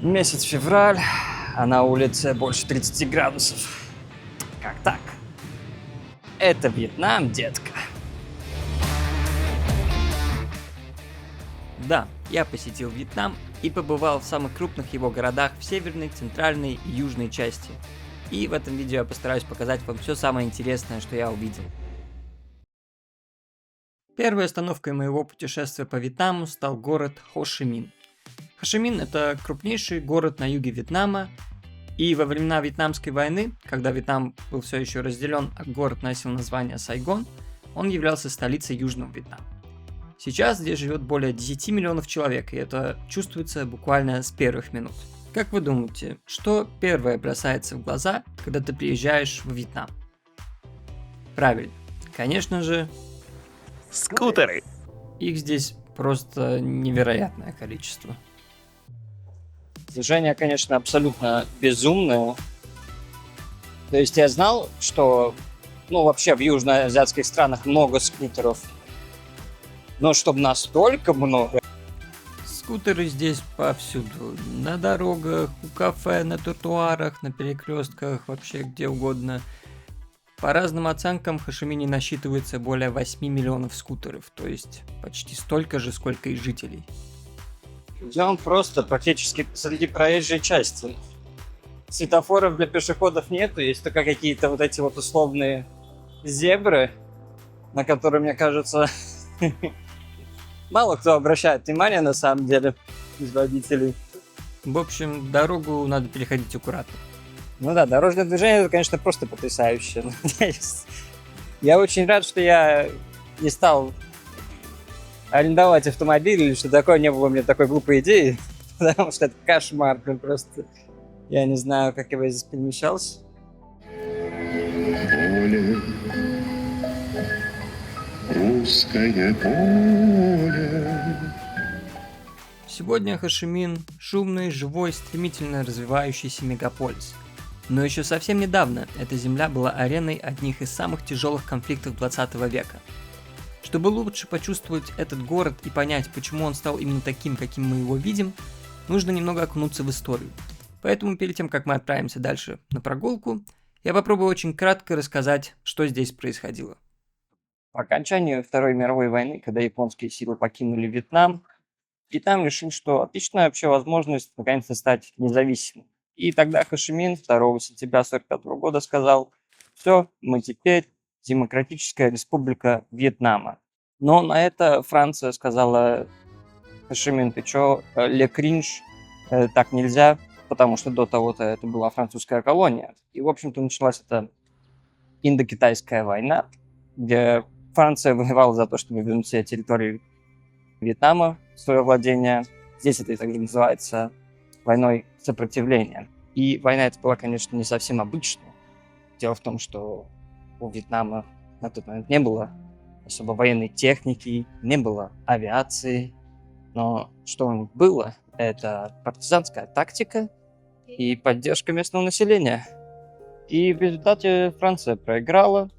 Месяц февраль, а на улице больше 30 градусов. Как так? Это Вьетнам, детка. Да, я посетил Вьетнам и побывал в самых крупных его городах в северной, центральной и южной части. И в этом видео я постараюсь показать вам все самое интересное, что я увидел. Первой остановкой моего путешествия по Вьетнаму стал город Хо-Ши-Мин. Хо-Ши-Мин – это крупнейший город на юге Вьетнама, и во времена Вьетнамской войны, когда Вьетнам был все еще разделен, а город носил название Сайгон, он являлся столицей Южного Вьетнама. Сейчас здесь живет более 10 миллионов человек, и это чувствуется буквально с первых минут. Как вы думаете, что первое бросается в глаза, когда ты приезжаешь в Вьетнам? Правильно, конечно же, Скутеры. их здесь просто невероятное количество. Движение, конечно, абсолютно безумное. То есть я знал, что, вообще в южноазиатских странах много скутеров. Но чтобы настолько много. Скутеры здесь повсюду. На дорогах, у кафе, на тротуарах, на перекрестках, вообще где угодно. По разным оценкам, в Хо-Ши-Мине насчитывается более 8 миллионов скутеров, то есть почти столько же, сколько и жителей. Идем просто практически среди проезжей части. Светофоров для пешеходов нету, есть только какие-то вот эти вот условные зебры, на которые, мне кажется, мало кто обращает внимание на самом деле из водителей. В общем, дорогу надо переходить аккуратно. Ну да, дорожное движение, это, конечно, просто потрясающе. Я очень рад, что я не стал арендовать автомобиль или что такое, не было у меня такой глупой идеи, потому что это кошмар, просто я не знаю, как я здесь перемещался. Поле, русское поле. Сегодня Хо-Ши-Мин – шумный, живой, стремительно развивающийся мегаполис. Но еще совсем недавно эта земля была ареной одних из самых тяжелых конфликтов 20 века. Чтобы лучше почувствовать этот город и понять, почему он стал именно таким, каким мы его видим, нужно немного окунуться в историю. Поэтому перед тем, как мы отправимся дальше на прогулку, я попробую очень кратко рассказать, что здесь происходило. По окончанию Второй мировой войны, когда японские силы покинули Вьетнам, Вьетнам решил, что отличная вообще возможность наконец-то стать независимым. И тогда Хо-Ши-Мин 2 сентября 1945 года сказал: все, мы теперь Демократическая Республика Вьетнама. Но на это Франция сказала: Хо-Ши-Мин, ты чё, ле кринж, так нельзя, потому что до того-то это была французская колония. И, в общем-то, началась эта Индокитайская война, где Франция воевала за то, чтобы вернуть себе территорию Вьетнама в свое владение. Здесь это также называется войной сопротивления. И война эта была, конечно, не совсем обычная. Дело в том, что у Вьетнама на тот момент не было особо военной техники, не было авиации. Но что у них было, это партизанская тактика и поддержка местного населения. И в результате Франция проиграла.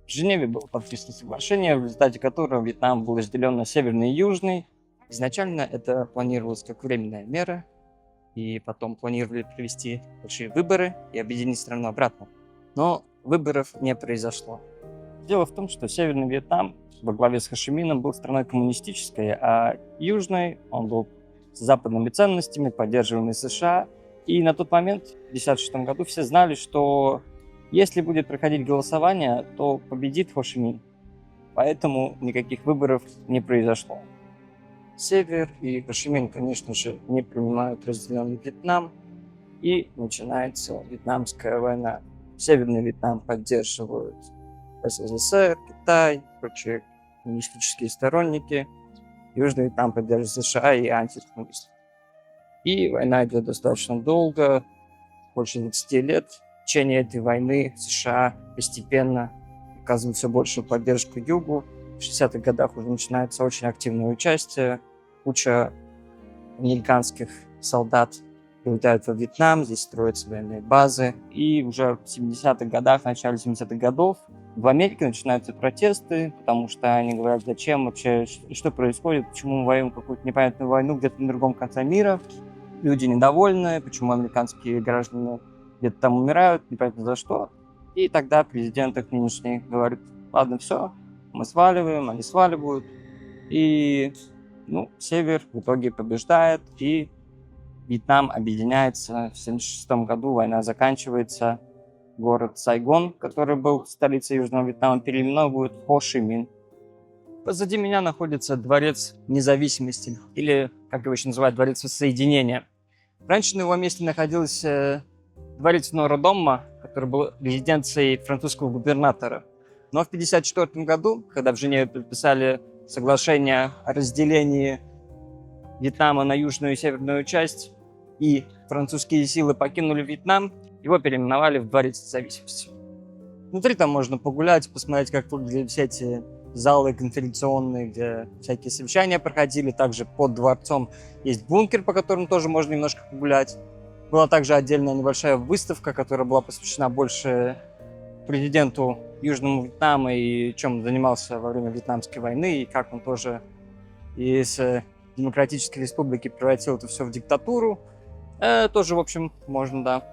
В Женеве было подписано соглашение, в результате которого Вьетнам был разделен на северный и южный. Изначально это планировалось как временная мера, и потом планировали провести большие выборы и объединить страну обратно. Но выборов не произошло. Дело в том, что Северный Вьетнам во главе с Хо-Ши-Мином был страной коммунистической, а Южный, он был с западными ценностями, поддерживаемый США. И на тот момент, в 1956 году, все знали, что если будет проходить голосование, то победит Хо-Ши-Мин. Поэтому никаких выборов не произошло. Север и Хо-Ши-Мин, конечно же, не принимают разделенный Вьетнам, и начинается Вьетнамская война. Северный Вьетнам поддерживают СССР, Китай, прочие коммунистические сторонники. Южный Вьетнам поддерживает США и антикоммунисты. И война идет достаточно долго, больше 20 лет. В течение этой войны США постепенно оказывают все большую поддержку Югу. В 60-х годах уже начинается очень активное участие. Куча американских солдат прилетают во Вьетнам, здесь строятся военные базы. И уже в 70-х годах, в начале 70-х годов в Америке начинаются протесты, потому что они говорят, зачем вообще, что происходит, почему мы воюем какую-то непонятную войну где-то на другом конце мира. люди недовольны, почему американские граждане где-то там умирают, непонятно за что. И тогда президент их нынешний говорит: ладно, все, мы сваливаем, они сваливают. И, Север в итоге побеждает, и Вьетнам объединяется. В 1976 году война заканчивается. Город Сайгон, который был столицей Южного Вьетнама, переименовывают в Хо-Ши-Мин. Позади меня находится Дворец Независимости, или, как его еще называют, Дворец Воссоединения. Раньше на его месте находился Дворец Нородомма, который был резиденцией французского губернатора. Но в 1954 году, когда в Женеве подписали соглашение о разделении Вьетнама на южную и северную часть, и французские силы покинули Вьетнам, его переименовали в Дворец Независимости. Внутри там можно погулять, посмотреть, как выглядели все эти залы конференционные, где всякие совещания проходили. Также под дворцом есть бункер, по которому тоже можно немножко погулять. Была также отдельная небольшая выставка, которая была посвящена больше президенту Южного Вьетнама и чем он занимался во время Вьетнамской войны, и как он тоже из демократической республики превратил это все в диктатуру. Тоже, в общем, можно,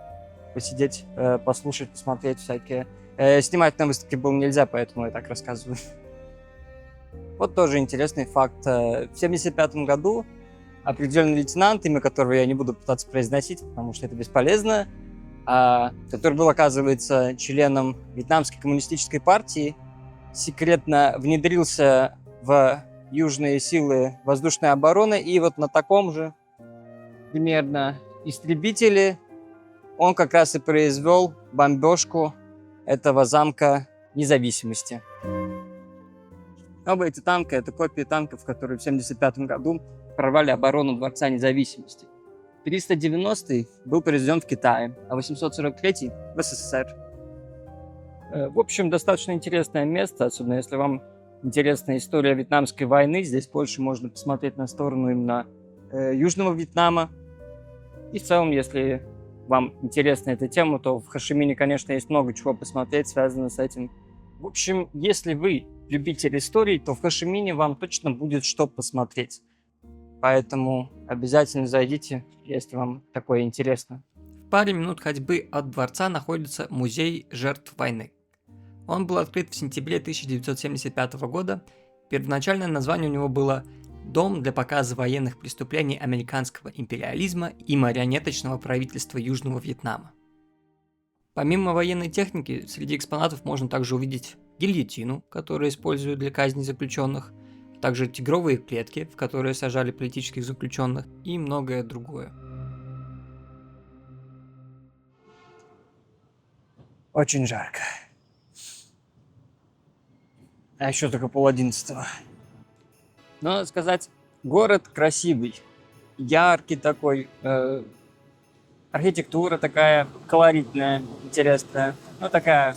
посидеть, послушать, посмотреть всякие. Снимать на выставке было нельзя, поэтому я так рассказываю. Вот тоже интересный факт. В 1975 году определенный лейтенант, имя которого я не буду пытаться произносить, потому что это бесполезно, который был, оказывается, членом Вьетнамской коммунистической партии, секретно внедрился в южные силы воздушной обороны, и вот на таком же примерно истребителе он как раз и произвел бомбежку этого замка независимости. Оба эти танка — это копии танков, которые в 1975 году прорвали оборону Дворца Независимости. 390-й был произведен в Китае, а 843-й в СССР. В общем, достаточно интересное место, особенно если вам интересна история Вьетнамской войны. Здесь больше можно посмотреть на сторону именно Южного Вьетнама. И в целом, если вам интересна эта тема, то в Хошимине, конечно, есть много чего посмотреть, связано с этим. В общем, если вы любитель истории, то в Хошимине вам точно будет что посмотреть. Поэтому обязательно зайдите, если вам такое интересно. В паре минут ходьбы от дворца находится музей жертв войны. Он был открыт в сентябре 1975 года. Первоначальное название у него было «Дом для показа военных преступлений американского империализма и марионеточного правительства Южного Вьетнама». Помимо военной техники, среди экспонатов можно также увидеть гильотину, которую используют для казни заключенных, также тигровые клетки, в которые сажали политических заключенных, и многое другое. Очень жарко. А еще только 10:30. Но, надо сказать, город красивый, яркий такой, архитектура такая колоритная, интересная, такая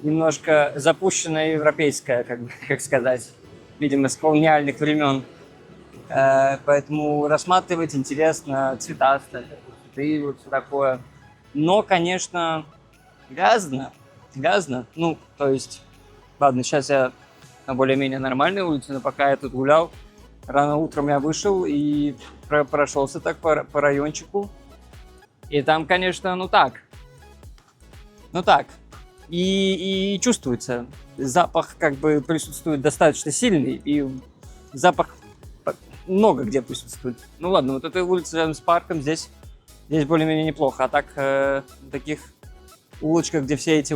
немножко запущенная европейская, как сказать, видимо, с колониальных времен. Поэтому рассматривать интересно, цветастое, и вот все такое. Но, конечно, грязно. То есть, ладно, сейчас я на более-менее нормальной улице, но пока я тут гулял, рано утром я вышел и прошелся так по райончику. И там, конечно, так. И чувствуется. Запах присутствует достаточно сильный, и запах много где присутствует. Ладно, вот эта улица рядом с парком, здесь более-менее неплохо. А так, в таких улочках, где все эти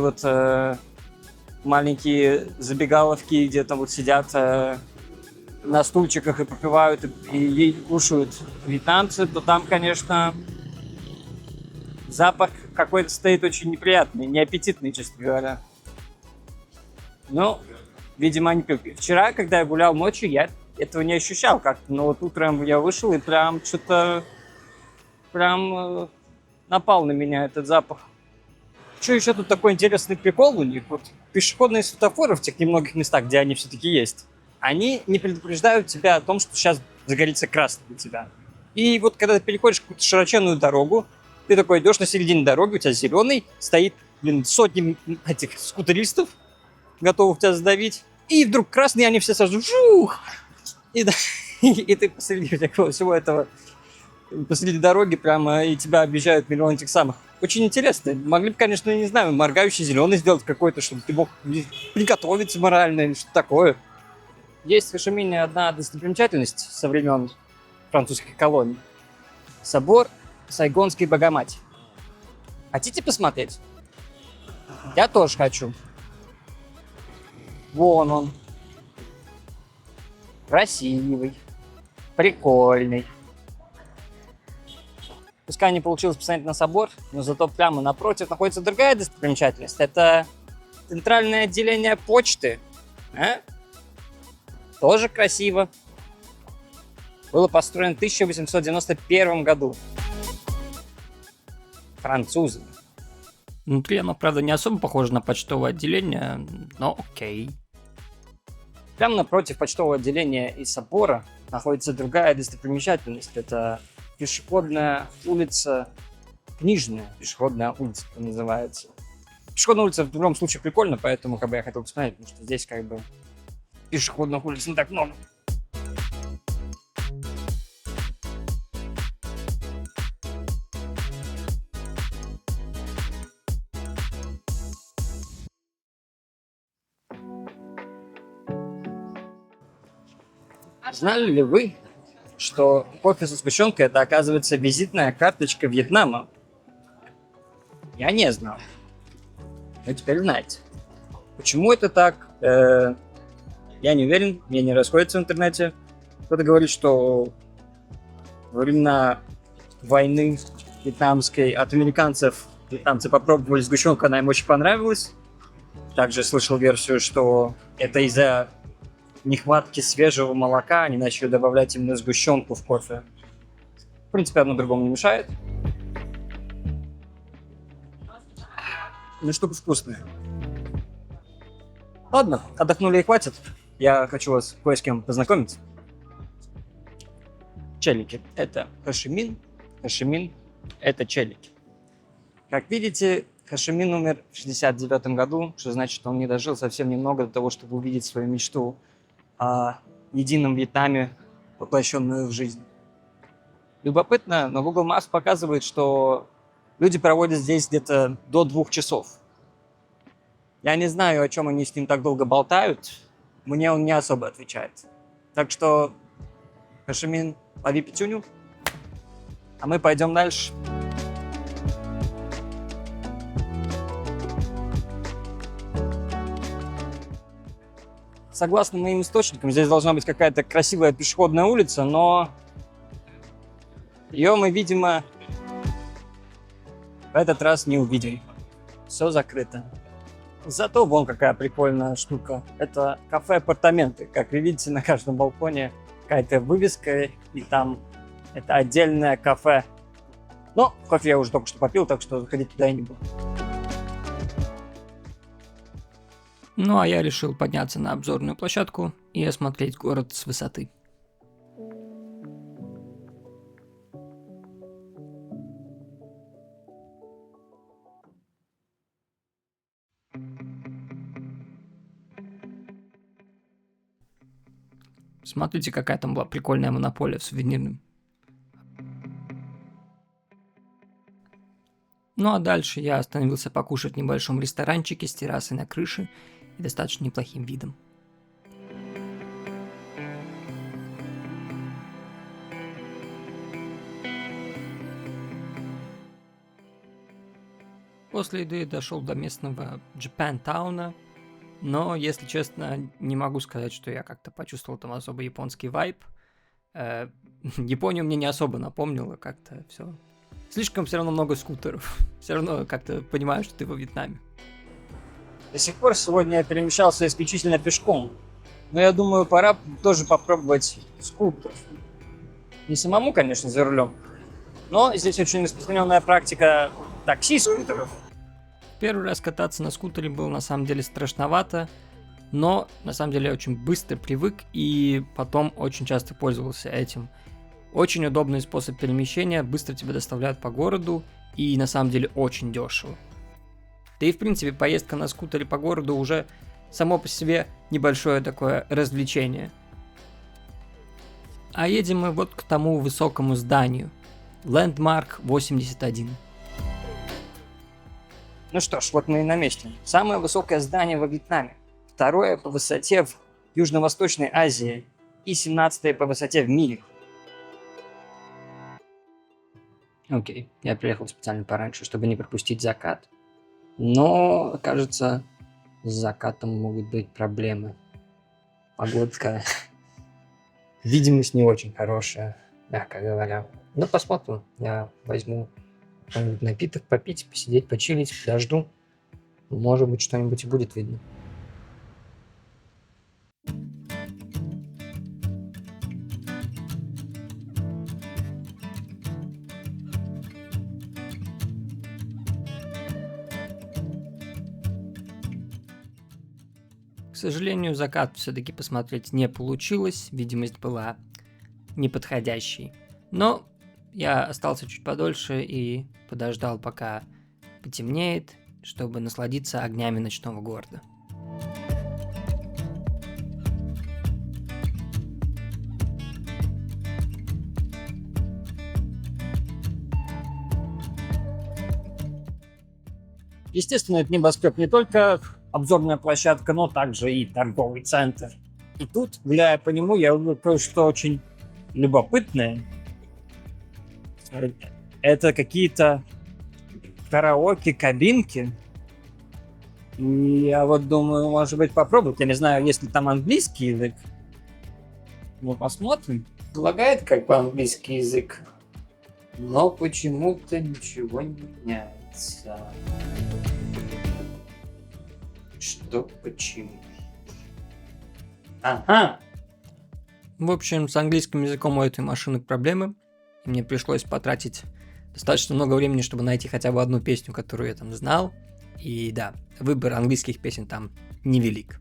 маленькие забегаловки, где там сидят на стульчиках и попивают, и кушают вьетнамцы, то там, конечно, запах какой-то стоит очень неприятный, неаппетитный, честно говоря. Видимо, они пьют. Вчера, когда я гулял ночью, я этого не ощущал как-то. Но вот утром я вышел, и прям что-то напал на меня этот запах. Что еще тут такой интересный прикол у них? Вот пешеходные светофоры в тех немногих местах, где они все-таки есть, они не предупреждают тебя о том, что сейчас загорится красный для тебя. И вот когда ты переходишь какую-то широченную дорогу, ты такой идешь на середине дороги, у тебя зеленый, стоит, сотни этих скутеристов, готовых тебя задавить, и вдруг красный, они все сразу жух! И ты посреди всего этого посреди дороги прямо, и тебя объезжают миллион этих самых. Очень интересно. Могли бы, конечно, не знаю, моргающий зеленый сделать какой-то, чтобы ты мог приготовиться морально или что-то такое. Есть в Хошимине одна достопримечательность со времен французских колоний. Собор Сайгонской Богоматери. Хотите посмотреть? Я тоже хочу. Вон он. Красивый. Прикольный. Пускай не получилось посмотреть на собор, но зато прямо напротив находится другая достопримечательность. Это центральное отделение почты. Тоже красиво. Было построено в 1891 году. Французами. Внутри оно, правда, не особо похоже на почтовое отделение, но окей. Прямо напротив почтового отделения и собора находится другая достопримечательность. Это пешеходная улица, книжная пешеходная улица, это называется. Пешеходная улица в любом случае прикольно, поэтому я хотел посмотреть, потому что здесь пешеходных улиц не так много. Знали ли вы, что кофе со сгущенкой это, оказывается, визитная карточка Вьетнама? Я не знал. Но теперь знаете. Почему это так? Я не уверен, мне не расходится в интернете. Кто-то говорит, что во времена войны вьетнамской от американцев вьетнамцы попробовали сгущенку, она им очень понравилась. Также слышал версию, что это из-за нехватки свежего молока они начали добавлять именно сгущенку в кофе. В принципе, одно другому не мешает. Ну, штука вкусная. Ладно, отдохнули и хватит. Я хочу вас кое с кем познакомить. Челики. Это Хошимин. Хошимин – это челики. Как видите, Хошимин умер в 1969 году, что значит, что он не дожил совсем немного до того, чтобы увидеть свою мечту о едином Вьетнаме, воплощенную в жизнь. Любопытно, но Google Maps показывает, что люди проводят здесь где-то до 2 часов. Я не знаю, о чем они с ним так долго болтают. Мне он не особо отвечает. Так что, Хошимин, лови пятюню, а мы пойдем дальше. Согласно моим источникам, здесь должна быть какая-то красивая пешеходная улица, но ее мы, видимо, в этот раз не увидим. Все закрыто. Зато вон какая прикольная штука. Это кафе-апартаменты. Как вы видите, на каждом балконе какая-то вывеска, и там это отдельное кафе. Но кофе я уже только что попил, так что заходить туда я не буду. Ну а я решил подняться на обзорную площадку и осмотреть город с высоты. Смотрите, какая там была прикольная монополия в сувенирном. Ну а дальше я остановился покушать в небольшом ресторанчике с террасой на крыше и достаточно неплохим видом. После еды дошел до местного Джапантауна, но, если честно, не могу сказать, что я как-то почувствовал там особо японский вайб. Японию мне не особо напомнило как-то все. Слишком все равно много скутеров. Все равно как-то понимаю, что ты во Вьетнаме. До сих пор сегодня я перемещался исключительно пешком. Но я думаю, пора тоже попробовать скутер. Не самому, конечно, за рулем. Но здесь очень распространенная практика такси-скутеров. Первый раз кататься на скутере было на самом деле страшновато, но на самом деле я очень быстро привык и потом очень часто пользовался этим. Очень удобный способ перемещения, быстро тебя доставляют по городу и на самом деле очень дешево. Да и в принципе поездка на скутере по городу уже само по себе небольшое такое развлечение. А едем мы вот к тому высокому зданию. Landmark 81. Ну что ж, вот мы и на месте. Самое высокое здание во Вьетнаме. Второе по высоте в Южно-Восточной Азии. И 17-е по высоте в мире. Окей, я приехал специально пораньше, чтобы не пропустить закат. Но, кажется, с закатом могут быть проблемы. Погодка. Видимость не очень хорошая, мягко говоря. Но посмотрим. Я возьму какой-нибудь напиток попить, посидеть, почилить, подожду. Может быть, что-нибудь и будет видно. К сожалению, закат все-таки посмотреть не получилось, видимость была неподходящей. Но я остался чуть подольше и подождал, пока потемнеет, чтобы насладиться огнями ночного города. Естественно, это небоскреб не только обзорная площадка, но также и торговый центр. И тут, гуляя по нему, я увидел кое-что очень любопытное. Это какие-то караоке-кабинки. И я вот думаю, может быть, попробовать. Я не знаю, есть ли там английский язык. Ну, посмотрим. Предлагает как бы английский язык. Но почему-то ничего не меняется. Что, почему? Ага. В общем, с английским языком у этой машины проблемы. И мне пришлось потратить достаточно много времени, чтобы найти хотя бы одну песню, которую я там знал. И да, выбор английских песен там невелик.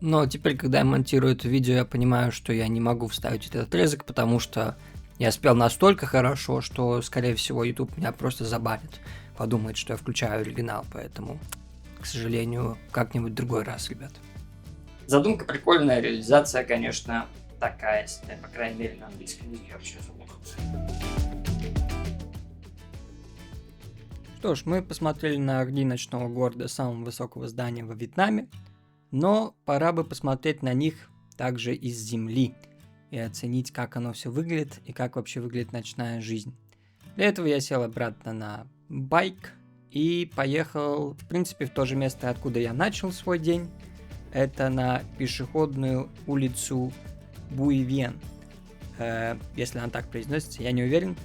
Но теперь, когда я монтирую это видео, я понимаю, что я не могу вставить этот отрезок, потому что я спел настолько хорошо, что, скорее всего, YouTube меня просто забанит. Подумает, что я включаю оригинал, поэтому, к сожалению, как-нибудь в другой раз, ребят. Задумка прикольная, реализация, конечно, такая себе, по крайней мере, на английском языке вообще звук. Что ж, мы посмотрели на огни ночного города самого высокого здания во Вьетнаме, но пора бы посмотреть на них также из земли и оценить, как оно все выглядит и как вообще выглядит ночная жизнь. Для этого я сел обратно на байк и поехал, в принципе, в то же место, откуда я начал свой день. Это на пешеходную улицу Буйвен. Если она так произносится, я не уверен.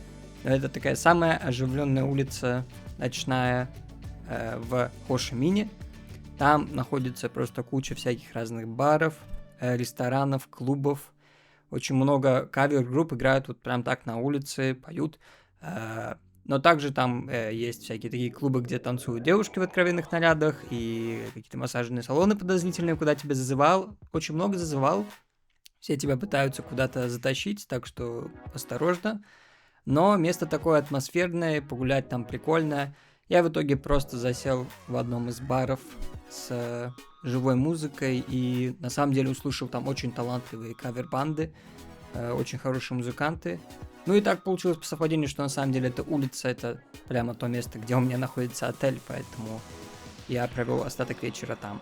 Но это такая самая оживленная улица ночная в Хошимине. Там находится просто куча всяких разных баров, ресторанов, клубов. Очень много кавер-групп играют вот прям так на улице, поют. Но также там есть всякие такие клубы, где танцуют девушки в откровенных нарядах, и какие-то массажные салоны подозрительные, куда тебя зазывал. Очень много зазывал. Все тебя пытаются куда-то затащить, так что осторожно. Но место такое атмосферное, погулять там прикольно. Я в итоге просто засел в одном из баров с живой музыкой и на самом деле услышал там очень талантливые кавер-банды, очень хорошие музыканты. Ну и так получилось по совпадению, что на самом деле эта улица, это прямо то место, где у меня находится отель, поэтому я провел остаток вечера там.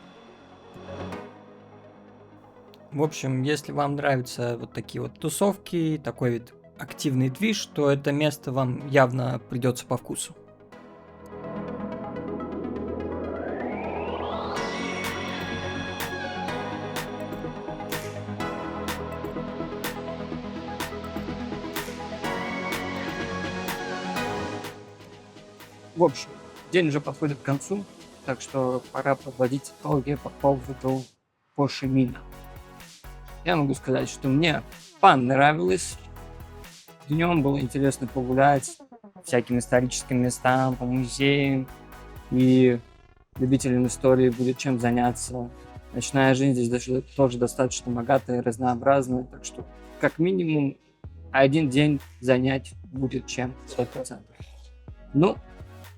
В общем, если вам нравятся вот такие вот тусовки, такой вид активный движ, то это место вам явно придется по вкусу. В общем, день уже подходит к концу, так что пора подводить итоги по поводу Хошимина. Я могу сказать, что мне понравилось. Днем было интересно погулять всяким историческим местам, по музеям. И любителям истории будет чем заняться. Ночная жизнь здесь даже тоже достаточно богатая и разнообразная. Так что, как минимум, один день занять будет чем 100%. Ну,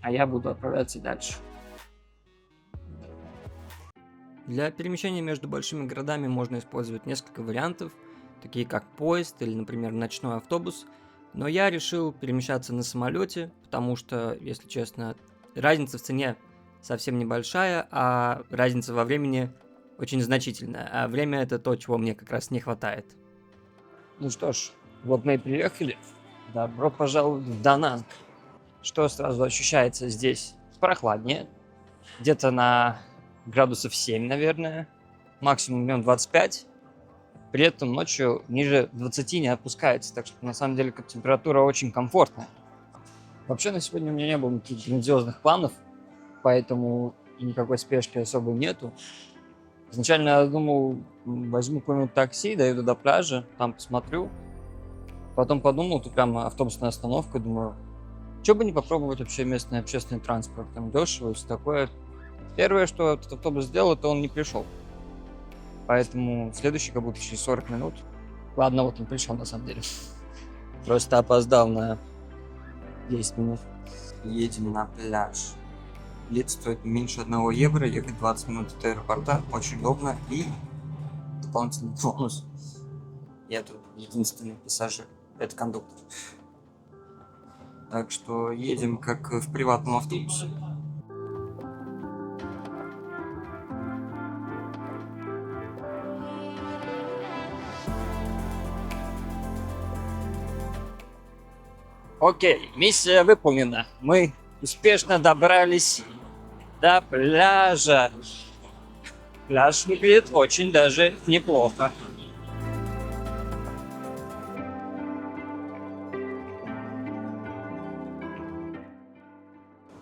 а я буду отправляться дальше. Для перемещения между большими городами можно использовать несколько вариантов, такие как поезд или, например, ночной автобус. Но я решил перемещаться на самолете, потому что, если честно, разница в цене совсем небольшая, а разница во времени очень значительная. А время это то, чего мне как раз не хватает. Ну что ж, вот мы и приехали. Добро пожаловать в Дананг. Что сразу ощущается здесь? Прохладнее. Где-то на градусов 7, наверное. Максимум днем 25. При этом ночью ниже 20 не опускается. Так что на самом деле температура очень комфортная. Вообще на сегодня у меня не было никаких грандиозных планов, поэтому никакой спешки особо нету. Изначально я думал, возьму какое-нибудь такси, доеду до пляжа, там посмотрю. Потом подумал, тут прямо автобусная остановка, думаю, что бы не попробовать вообще местный общественный транспорт, там дешево и все такое. Первое, что этот автобус сделал, это он не пришел. Поэтому следующий как будто через 40 минут. Ладно, вот он пришел на самом деле. Просто опоздал на 10 минут. Едем на пляж. Билет стоит меньше 1 евро, ехать 20 минут от аэропорта, очень удобно и дополнительный бонус. Я тут единственный пассажир, это кондуктор. Так что едем как в приватном автобусе. Окей, миссия выполнена. Мы успешно добрались до пляжа. Пляж выглядит очень даже неплохо.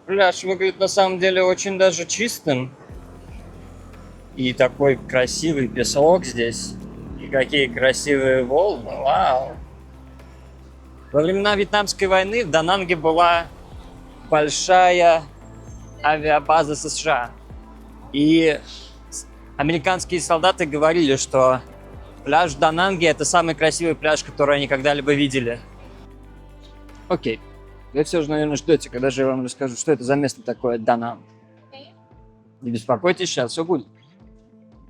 Пляж выглядит на самом деле очень даже чистым. И такой красивый песок здесь. И какие красивые волны. Вау. Во времена Вьетнамской войны в Дананге была большая авиабаза США. И американские солдаты говорили, что пляж в Дананге это самый красивый пляж, который они когда-либо видели. Окей. Вы все же, наверное, ждете, когда же я вам расскажу, что это за место такое Дананг. Не беспокойтесь, сейчас все будет.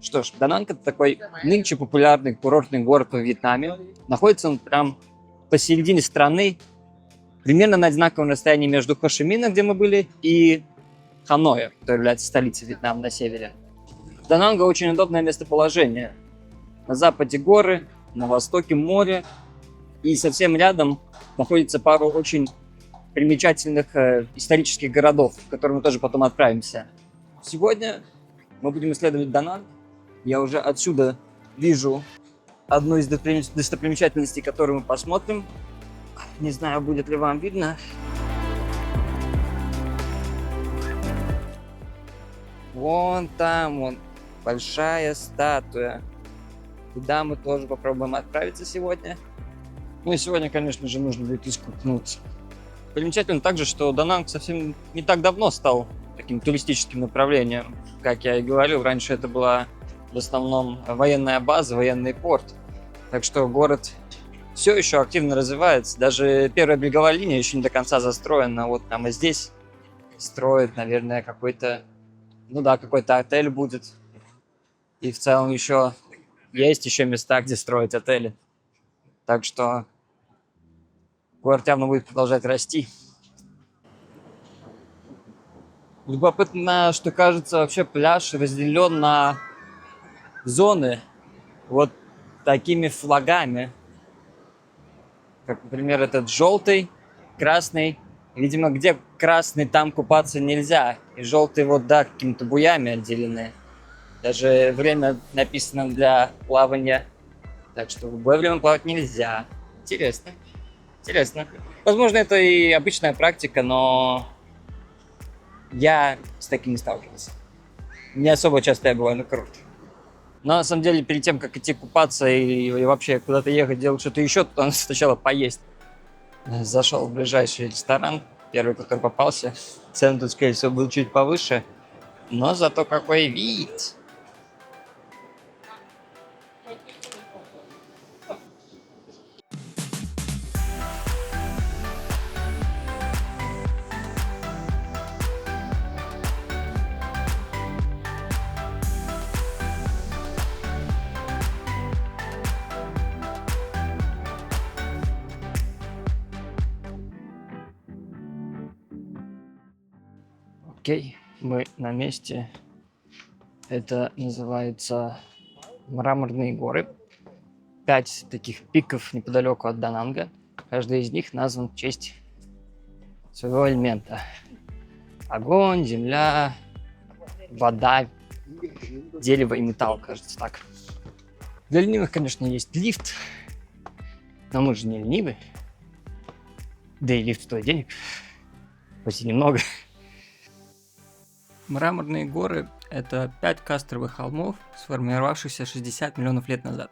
Что ж, Дананг это такой нынче популярный курортный город во Вьетнаме. Находится он прям посередине страны, примерно на одинаковом расстоянии между Хошимином, где мы были, и Ханоем, который является столицей Вьетнама на севере. Дананга очень удобное местоположение. На западе горы, на востоке море, и совсем рядом находится пару очень примечательных исторических городов, в которые мы тоже потом отправимся. Сегодня мы будем исследовать Дананг. Я уже отсюда вижу одну из достопримечательностей, которую мы посмотрим. Не знаю, будет ли вам видно. Вон там, вон, большая статуя. Туда мы тоже попробуем отправиться сегодня. Ну и сегодня, конечно же, нужно будет искупнуться. Примечательно также, что Дананг совсем не так давно стал таким туристическим направлением. Как я и говорил, раньше это была в основном военная база, военный порт. Так что город все еще активно развивается. Даже первая береговая линия еще не до конца застроена. Вот там и здесь строят, наверное, какой-то, ну да, какой-то отель будет. И в целом еще есть еще места, где строить отели. Так что город явно будет продолжать расти. Любопытно, что кажется, вообще пляж разделен на зоны вот такими флагами. Как, например, этот желтый, красный. Видимо, где красный, там купаться нельзя. И желтый вот, да, какими-то буями отделены. Даже время написано для плавания. Так что в любое время плавать нельзя. Интересно. Интересно. Возможно, это и обычная практика, но я с таким не сталкивался. Не особо часто я бываю на курорте. Но на самом деле, перед тем, как идти купаться и вообще куда-то ехать, делать что-то еще, то надо сначала поесть. Зашел в ближайший ресторан, первый, который попался. Цены тут, скорее всего, был чуть повыше, но зато какой вид! Окей, мы на месте. Это называется Мраморные горы. 5 таких пиков неподалеку от Дананга. Каждый из них назван в честь своего элемента. Огонь, земля, вода, дерево и металл, кажется, так. Для ленивых, конечно, есть лифт, но мы же не ленивы. Да и лифт стоит денег, хоть и немного. Мраморные горы – это 5 касторовых холмов, сформировавшихся 60 миллионов лет назад.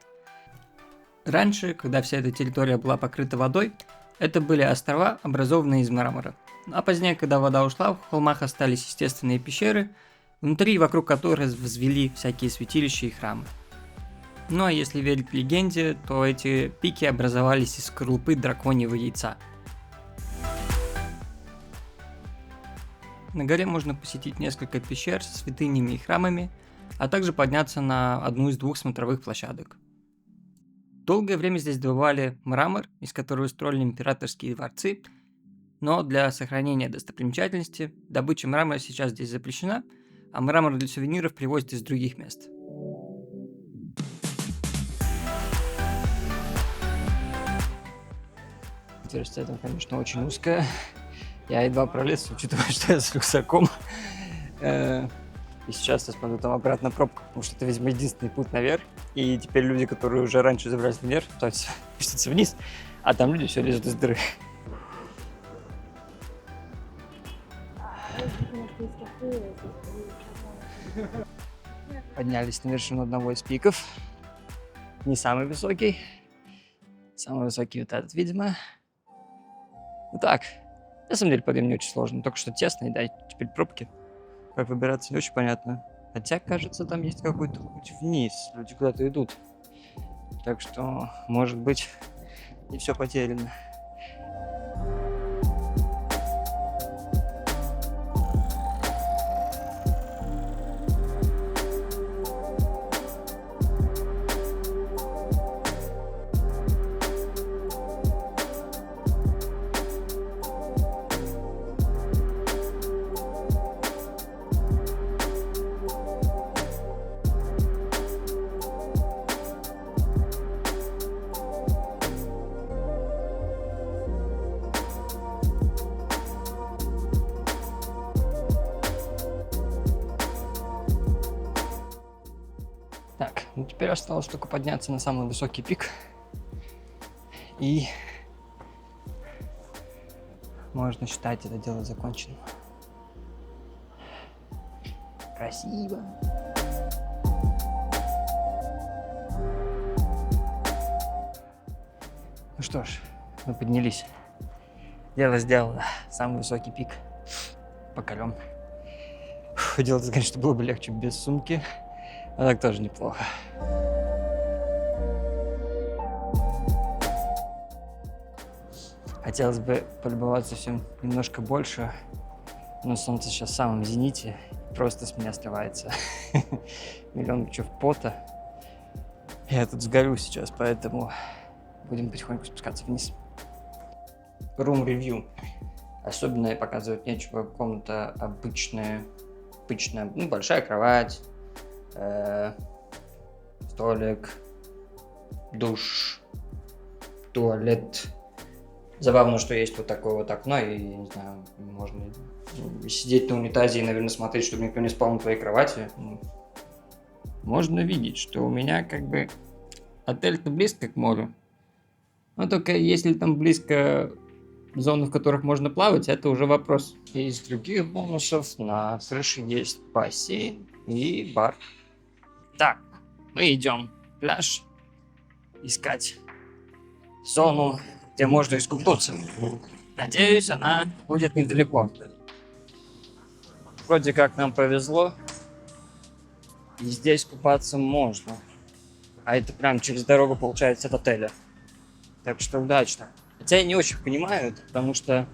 Раньше, когда вся эта территория была покрыта водой, это были острова, образованные из мрамора. А позднее, когда вода ушла, в холмах остались естественные пещеры, внутри и вокруг которых возвели всякие святилища и храмы. Ну а если верить легенде, то эти пики образовались из скорлупы драконьего яйца. На горе можно посетить несколько пещер с святынями и храмами, а также подняться на одну из 2 смотровых площадок. Долгое время здесь добывали мрамор, из которого строили императорские дворцы, но для сохранения достопримечательности добыча мрамора сейчас здесь запрещена, а мрамор для сувениров привозят из других мест. Отверстие там, конечно, очень узкое. Я едва пролез, учитывая, что я с рюкзаком. И сейчас я смотрю, там обратно пробка, потому что это, видимо, единственный путь наверх. И теперь люди, которые уже раньше забрались наверх, пытаются спуститься вниз, а там люди все лезут из дыры. Поднялись на вершину одного из пиков. Не самый высокий. Самый высокий вот этот, видимо. Ну так, на самом деле подъем не очень сложный, только что тесно, и да, теперь пробки. Как выбираться, не очень понятно. Хотя, кажется, там есть какой-то путь вниз, люди куда-то идут. Так что, может быть, не все потеряно. Так, ну теперь осталось только подняться на самый высокий пик. И можно считать это дело законченным. Красиво. Ну что ж, мы поднялись. Дело сделано. Самый высокий пик. Покорен. Делать, конечно, было бы легче без сумки. А так тоже неплохо. Хотелось бы полюбоваться всем немножко больше, но солнце сейчас в самом зените, просто с меня сливается миллион лучев пота. Я тут сгорю сейчас, поэтому будем потихоньку спускаться вниз. Room review. Особенно показывать нечего. Комната обычная, ну, большая кровать, столик, душ, туалет. Забавно, что есть вот такое вот окно, и, я не знаю, можно сидеть на унитазе и, наверное, смотреть, чтобы никто не спал на твоей кровати. Можно видеть, что у меня как бы отель-то близко к морю. Но только если там близко зоны, в которых можно плавать, это уже вопрос. Из других бонусов на крыше есть бассейн и бар. Так, мы идем в пляж искать зону, где можно искупаться. Надеюсь, она будет недалеко. Вроде как нам повезло, и здесь купаться можно. А это прям через дорогу получается от отеля. Так что удачно. Хотя я не очень понимаю это, потому что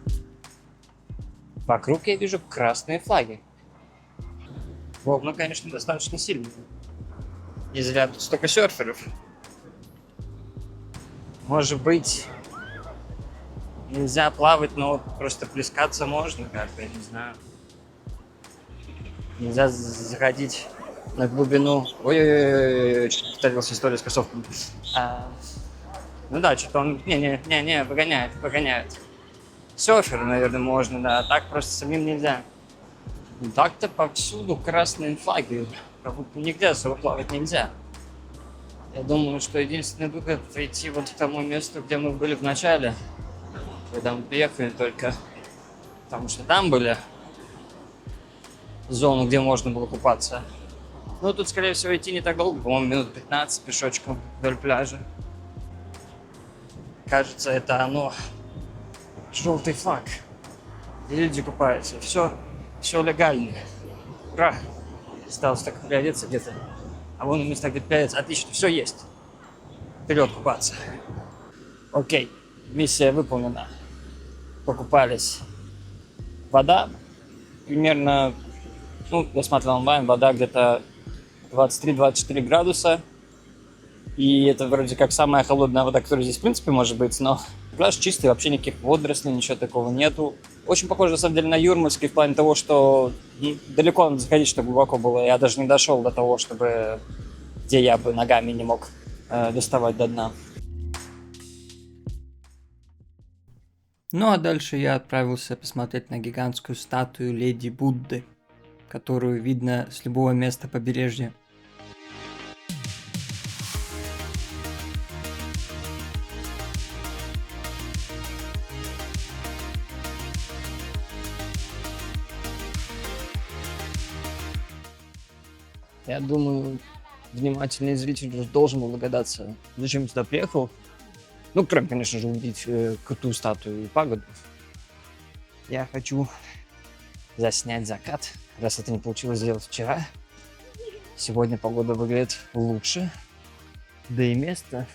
вокруг я вижу красные флаги. Волны, конечно, достаточно сильные. Не зря тут столько серферов. Может быть, нельзя плавать, но просто плескаться можно, как-то, я не знаю. Нельзя заходить на глубину. Ой-ой-ой, повторился история с кроссовками. Ну да, что-то он... Не, выгоняет. Серферу, наверное, можно, да. Так просто самим нельзя. Так-то повсюду красные флаги. Как будто нигде особо плавать нельзя. Я думаю, что единственный выход — идти вот к тому месту, где мы были в начале. Когда мы приехали только. Потому что там были зону, где можно было купаться. Ну, тут, скорее всего, идти не так долго. По-моему, минут 15 пешочком вдоль пляжа. Кажется, это оно. Желтый флаг. И люди купаются. Все легально. Ура! Осталось только приодеться где-то. А вон места, где приодеться. Отлично, все есть. Вперед купаться. Окей, миссия выполнена. Покупались. Вода примерно, ну, я смотрел онлайн, вода где-то 23-24 градуса. И это вроде как самая холодная вода, которая здесь, в принципе, может быть, но пляж чистый, вообще никаких водорослей, ничего такого нету. Очень похоже, на самом деле, на Юрмальский в плане того, что далеко надо заходить, чтобы глубоко было. Я даже не дошел до того, чтобы где я бы ногами не мог доставать до дна. Ну а дальше я отправился посмотреть на гигантскую статую Леди Будды, которую видно с любого места побережья. Я думаю, внимательный зритель уже должен был догадаться, зачем я сюда приехал. Ну, кроме, конечно же, увидеть крутую статую и пагоду. Я хочу заснять закат, раз это не получилось сделать вчера. Сегодня погода выглядит лучше. Да и место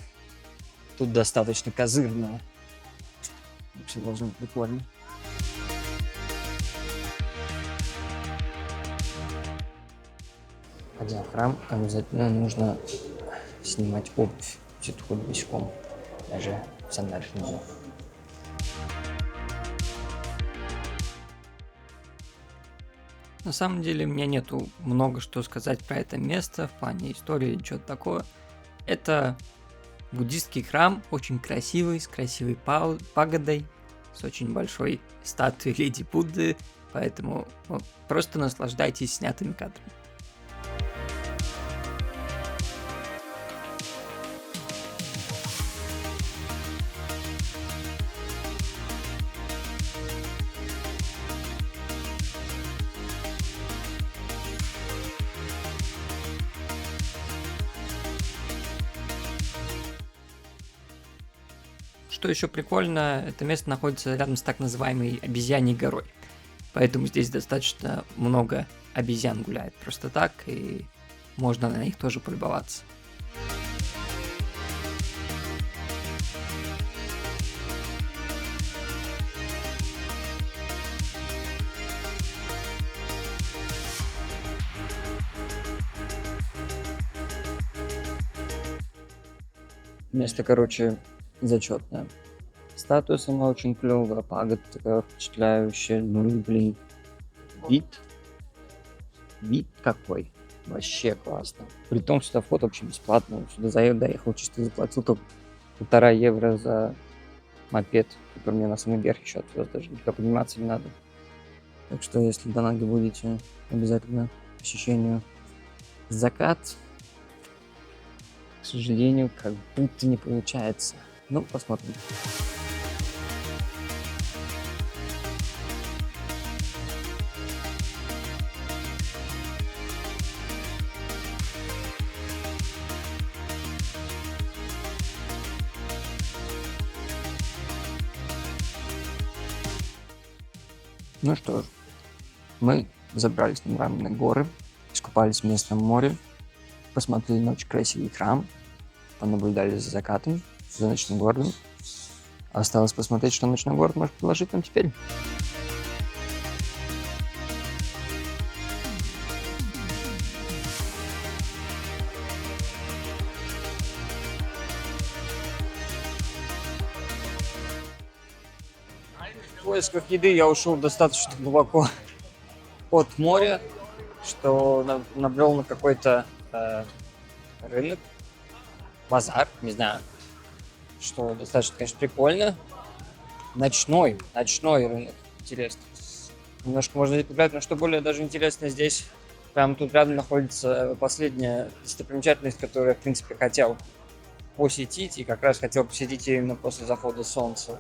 тут достаточно козырное. Все должно быть прикольно. Ходя в храм, обязательно нужно снимать обувь. Все тут ходят босиком. Даже в сандалях нельзя. На самом деле, у меня нету много что сказать про это место в плане истории, что-то такое. Это буддийский храм, очень красивый, с красивой пагодой, с очень большой статуей Леди Будды, поэтому просто наслаждайтесь снятыми кадрами. Что еще прикольно, это место находится рядом с так называемой обезьяньей горой. Поэтому здесь достаточно много обезьян гуляет просто так, и можно на них тоже полюбоваться. Место, короче, зачетная. Статуя сама очень клевая, пагода такая впечатляющая. Ну и, блин, вид какой. Вообще классно. При том, что вход вообще бесплатный. Сюда доехал, чисто заплатил только 1,5 евро за мопед, который мне на самый верх еще отвез. Даже никуда подниматься не надо. Так что, если до ноги будете, обязательно к посещению. Закат, к сожалению, как будто не получается. Ну, посмотрим. Ну что ж, мы забрались на Мраморные горы, искупались в местном море, посмотрели на очень красивый храм, понаблюдали за закатом, за ночным городом. Осталось посмотреть, что ночной город может предложить нам теперь. В поисках еды я ушел достаточно глубоко от моря, что набрел на какой-то рынок, базар, не знаю, что достаточно, конечно, прикольно. Ночной рынок, интересно. Немножко можно здесь погулять, но что более даже интересно, здесь прямо тут рядом находится последняя достопримечательность, которую я, в принципе, хотел посетить, и как раз хотел посетить ее именно после захода солнца.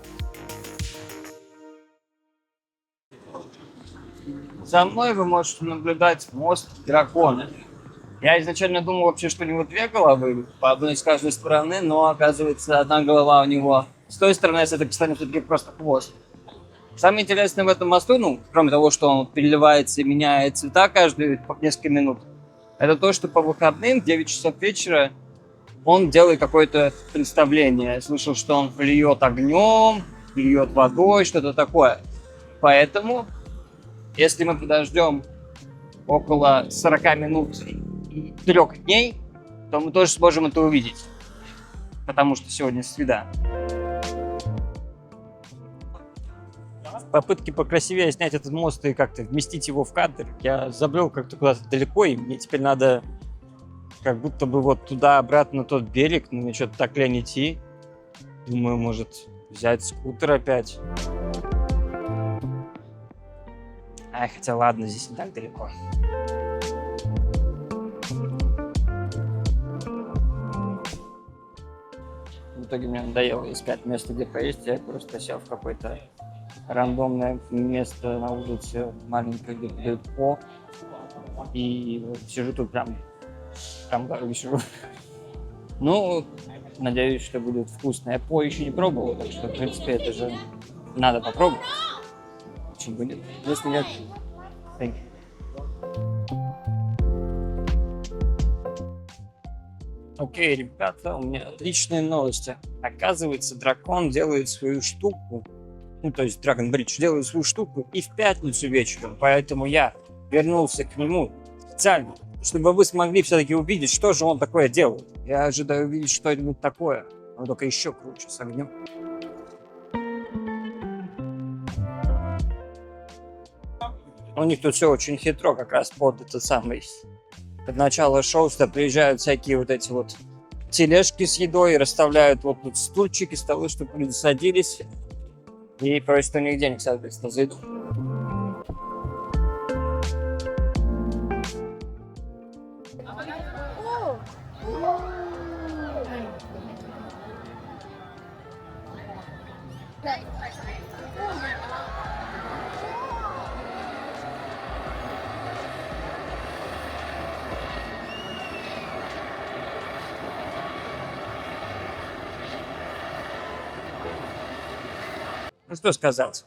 За мной вы можете наблюдать мост Дракона. Я изначально думал вообще, что у него две головы, по одной с каждой стороны, но оказывается одна голова у него с той стороны, с этой стороны все-таки просто хвост. Самое интересное в этом мосту, ну, кроме того, что он переливается и меняет цвета каждые несколько минут, это то, что по выходным в 9 часов вечера он делает какое-то представление. Я слышал, что он плюет огнем, плюет водой, что-то такое. Поэтому, если мы подождем около 40 минут и 3 дней, то мы тоже сможем это увидеть. Потому что сегодня среда. В попытке покрасивее снять этот мост и как-то вместить его в кадр, я забрел как-то куда-то далеко, и мне теперь надо как будто бы вот туда-обратно на тот берег, но мне что-то так лень идти. Думаю, может взять скутер опять. Ай, хотя ладно, здесь не так далеко. В итоге мне надоело искать место, где поесть, я просто сел в какое-то рандомное место на улице, маленькое, где подают по. И вот сижу тут прям в дороге сижу. Ну, надеюсь, что будет вкусно. Я по еще не пробовал, так что, в принципе, это же надо попробовать. Почему бы нет? Если нет, thank you. Окей, ребята, у меня отличные новости. Оказывается, дракон делает свою штуку, ну, то есть Dragon Bridge делает свою штуку и в пятницу вечером, поэтому я вернулся к нему специально, чтобы вы смогли все-таки увидеть, что же он такое делает. Я ожидаю увидеть что-нибудь такое, но только еще круче, с огнем. У них тут все очень хитро, как раз под этот самый... Под начало шоу сюда приезжают всякие вот эти вот тележки с едой, расставляют вот тут стульчики, столы, чтобы люди садились и просят у них денег, соответственно, за еду. Ну что сказать.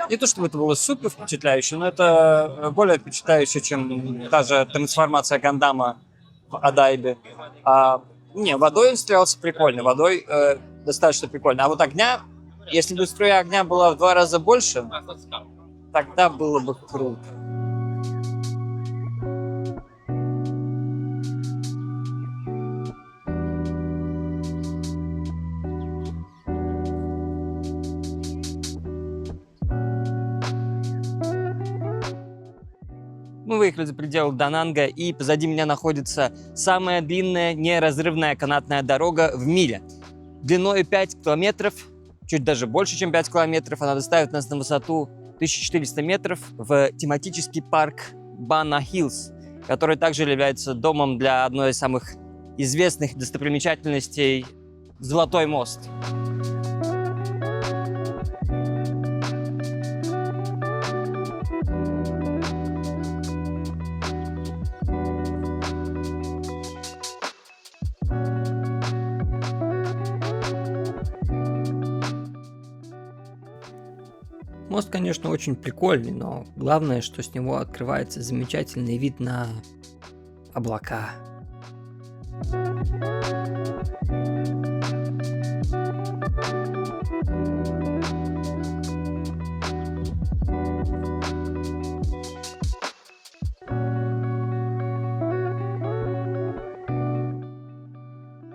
Не то чтобы это было супер впечатляюще, но это более впечатляюще, чем та же трансформация Гандама в Адайбе. Не, водой он стрелялся прикольно, водой достаточно прикольно. А вот огня, если бы струя огня была в 2 раза больше, тогда было бы круто. Мы выехали за пределы Дананга, и позади меня находится самая длинная неразрывная канатная дорога в мире. Длиной 5 километров, чуть даже больше, чем 5 километров. Она доставит нас на высоту 1400 метров в тематический парк Банна Хиллз, который также является домом для одной из самых известных достопримечательностей – Золотой мост. Мост, конечно, очень прикольный, но главное, что с него открывается замечательный вид на облака.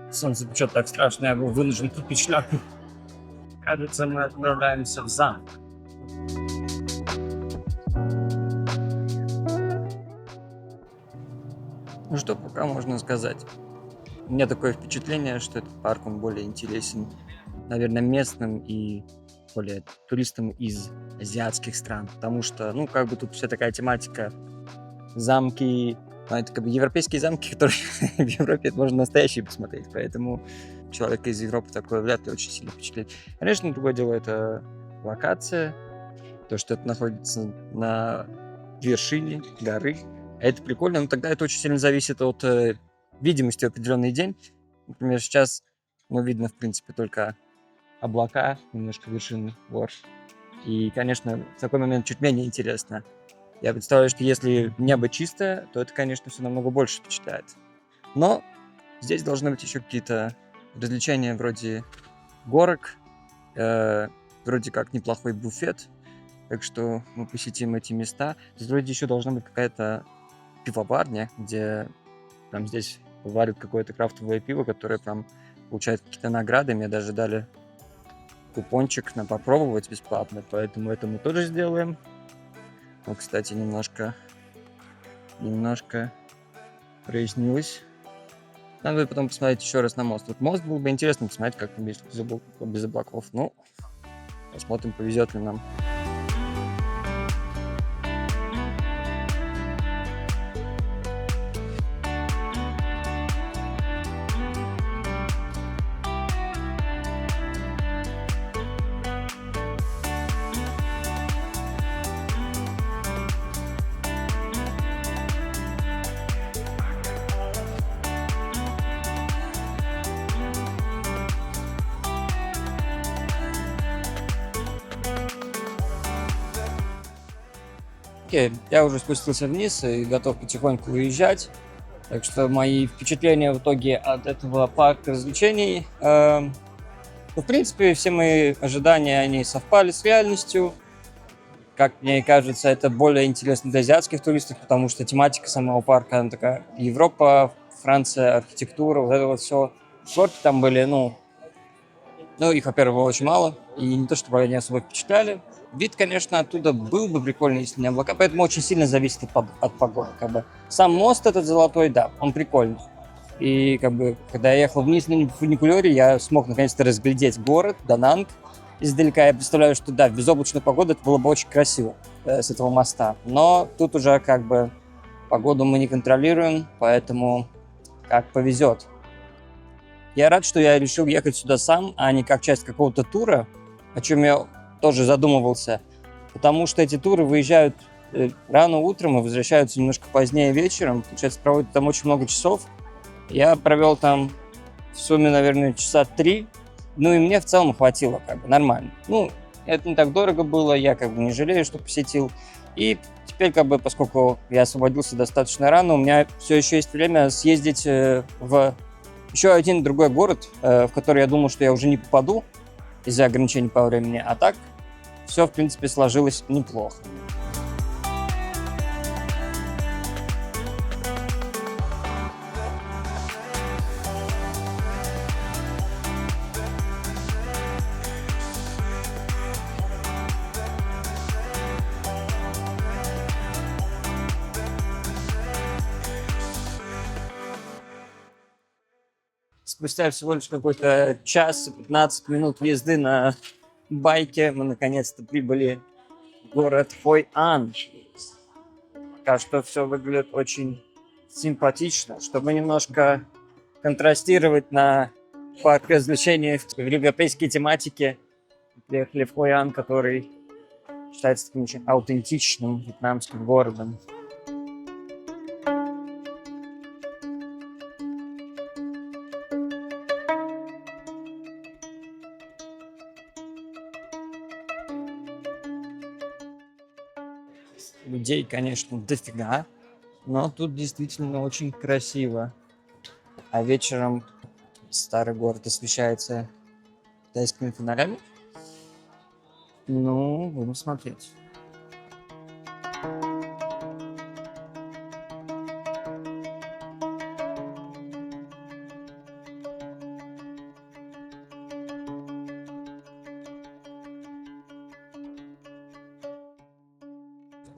Солнце печет так страшно, я был вынужден купить шляпу. Кажется, мы отправляемся в замок. пока можно сказать. У меня такое впечатление, что этот парк, он более интересен, наверное, местным и более туристам из азиатских стран, потому что, ну, как бы тут вся такая тематика замки, это как бы европейские замки, которые в Европе это можно настоящие посмотреть, поэтому человека из Европы такое вряд ли очень сильно впечатлит. Конечно, другое дело это локация, то, что это находится на вершине горы. Это прикольно, но тогда это очень сильно зависит от видимости в определенный день. Например, сейчас видно, в принципе, только облака, немножко вершины гор. И, конечно, в такой момент чуть менее интересно. Я представляю, что если небо чистое, то это, конечно, все намного больше впечатляет. Но здесь должны быть еще какие-то развлечения вроде горок, вроде как неплохой буфет, так что мы посетим эти места. Здесь вроде еще должна быть какая-то пивоварня, где прям здесь варят какое-то крафтовое пиво, которое прям получает какие-то награды. Мне даже дали купончик на попробовать бесплатно, поэтому это мы тоже сделаем. Ну, кстати, немножко прояснилось. Надо будет потом посмотреть еще раз на мост. Вот мост было бы интересно посмотреть, как там без облаков. Ну, посмотрим, повезет ли нам. Окей, я уже спустился вниз и готов потихоньку уезжать. Так что мои впечатления в итоге от этого парка развлечений, в принципе, все мои ожидания, они совпали с реальностью. Как мне кажется, это более интересно для азиатских туристов, потому что тематика самого парка, она такая Европа, Франция, архитектура, вот это вот все. Горки там были, их, во-первых, было очень мало, и не то, чтобы они особо впечатляли. Вид, конечно, оттуда был бы прикольный, если не облака, поэтому очень сильно зависит от погоды. Как бы. Сам мост этот золотой, да, он прикольный. И как бы, когда я ехал вниз на фуникулере, я смог наконец-то разглядеть город, Дананг. Издалека я представляю, что да, в безоблачную погоду это было бы очень красиво с этого моста. Но тут уже как бы погоду мы не контролируем, поэтому как повезет. Я рад, что я решил ехать сюда сам, а не как часть какого-то тура, о чем я тоже задумывался, потому что эти туры выезжают рано утром и возвращаются немножко позднее вечером, получается, проводят там очень много часов. Я провел там в сумме, наверное, часа 3, и мне в целом хватило, как бы, нормально. Это не так дорого было, я как бы не жалею, что посетил. И теперь, как бы, поскольку я освободился достаточно рано, у меня все еще есть время съездить в еще один другой город, в который я думал, что я уже не попаду из-за ограничений по времени, а так все, в принципе, сложилось неплохо. Спустя всего лишь какой-то час и 15 минут езды на байке мы наконец-то прибыли в город Хой-Ан. Пока что все выглядит очень симпатично. Чтобы немножко контрастировать на парк развлечений в европейской тематике, приехали в Хой-Ан, который считается таким очень аутентичным вьетнамским городом. Людей, конечно, дофига, но тут действительно очень красиво. А вечером старый город освещается китайскими фонарями. Будем смотреть.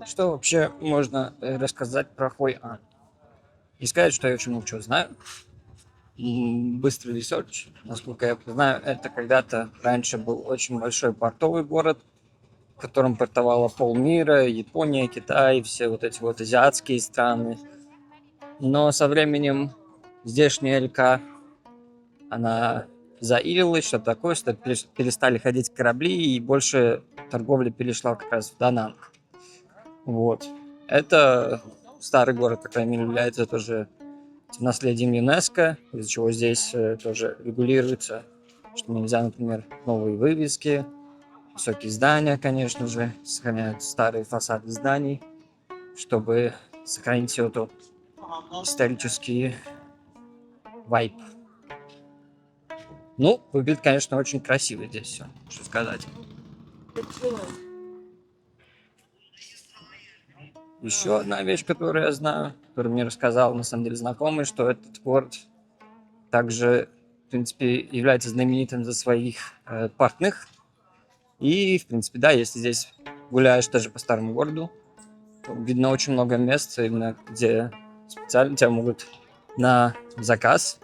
Что вообще можно рассказать про Хой-Ан? Не сказать, что я очень много чего знаю. Быстрый ресерч, насколько я знаю, это когда-то раньше был очень большой портовый город, в котором портовало полмира, Япония, Китай, все вот эти вот азиатские страны. Но со временем здешняя река, она заилилась, что такое, что перестали ходить корабли, и больше торговля перешла как раз в Дананг. Вот. Это старый город, по крайней мере, является тоже наследием ЮНЕСКО, из-за чего здесь тоже регулируется, что нельзя, например, новые вывески, высокие здания, конечно же, сохраняют старые фасады зданий, чтобы сохранить все тот исторический вайб. Ну, выглядит, конечно, очень красиво здесь все, что сказать. Еще одна вещь, которую я знаю, которую мне рассказал, на самом деле, знакомый, что этот город также, в принципе, является знаменитым за своих портных. И, в принципе, да, если здесь гуляешь даже по старому городу, то видно очень много мест, именно где специально тебя могут на заказ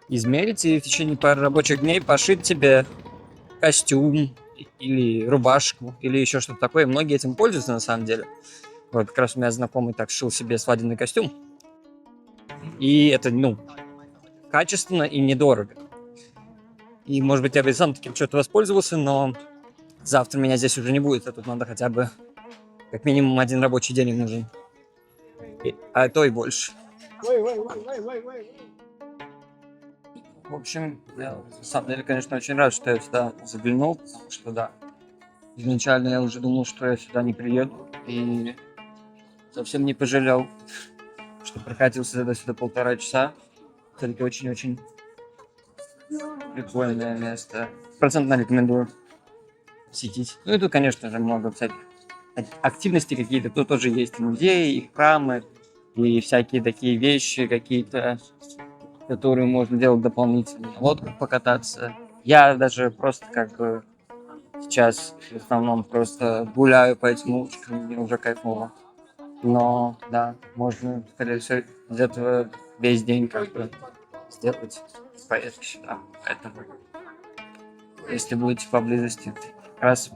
измерить и в течение пары рабочих дней пошить тебе костюм или рубашку, или еще что-то такое. Многие этим пользуются, на самом деле. Вот как раз у меня знакомый так шил себе свадебный костюм. И это, ну, качественно и недорого. И, может быть, я бы сам таким что-то воспользовался, но завтра меня здесь уже не будет, а тут надо хотя бы как минимум один рабочий день им нужен. А то и больше. В общем, я на самом деле, конечно, очень рад, что я сюда заглянул, потому что, да, изначально я уже думал, что я сюда не приеду, и совсем не пожалел, что прокатился сюда 1,5 часа. Все-таки очень-очень прикольное место. Процентно рекомендую посетить. Ну и тут, конечно же, много всяких активностей какие-то. Тут тоже есть и музеи, и храмы, и всякие такие вещи какие-то, которые можно делать дополнительно. На лодках покататься. Я даже просто как бы сейчас в основном просто гуляю по этим улочкам, мне уже кайфово. Но, да, можно, скорее всего, из этого весь день как бы сделать поездки сюда. Поэтому, если будете поблизости, как раз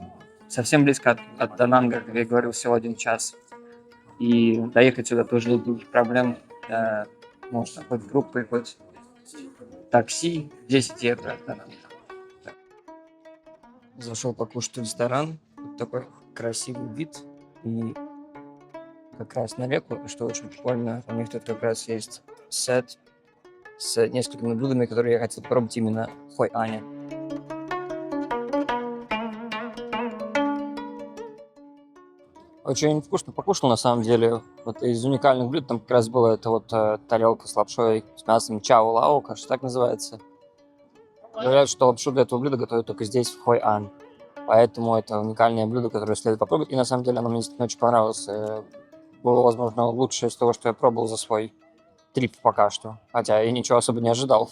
совсем близко от Дананга, как я говорил, всего 1 час. И доехать сюда тоже нет никаких проблем. Можно хоть группой, хоть такси, 10 евро от Дананга. Зашел покушать в ресторан. Тут такой красивый вид. И как раз на реку, что очень прикольно. У них тут как раз есть сет с несколькими блюдами, которые я хотел попробовать именно в Хойане. Очень вкусно покушал, на самом деле. Вот из уникальных блюд там как раз была эта вот тарелка с лапшой с мясом чао-лао, кажется, так называется. Говорят, что лапшу для этого блюда готовят только здесь, в Хойан. Поэтому это уникальное блюдо, которое следует попробовать. И на самом деле оно мне действительно очень понравилось. Было, возможно, лучшее из того, что я пробовал за свой трип пока что. Хотя я ничего особо не ожидал.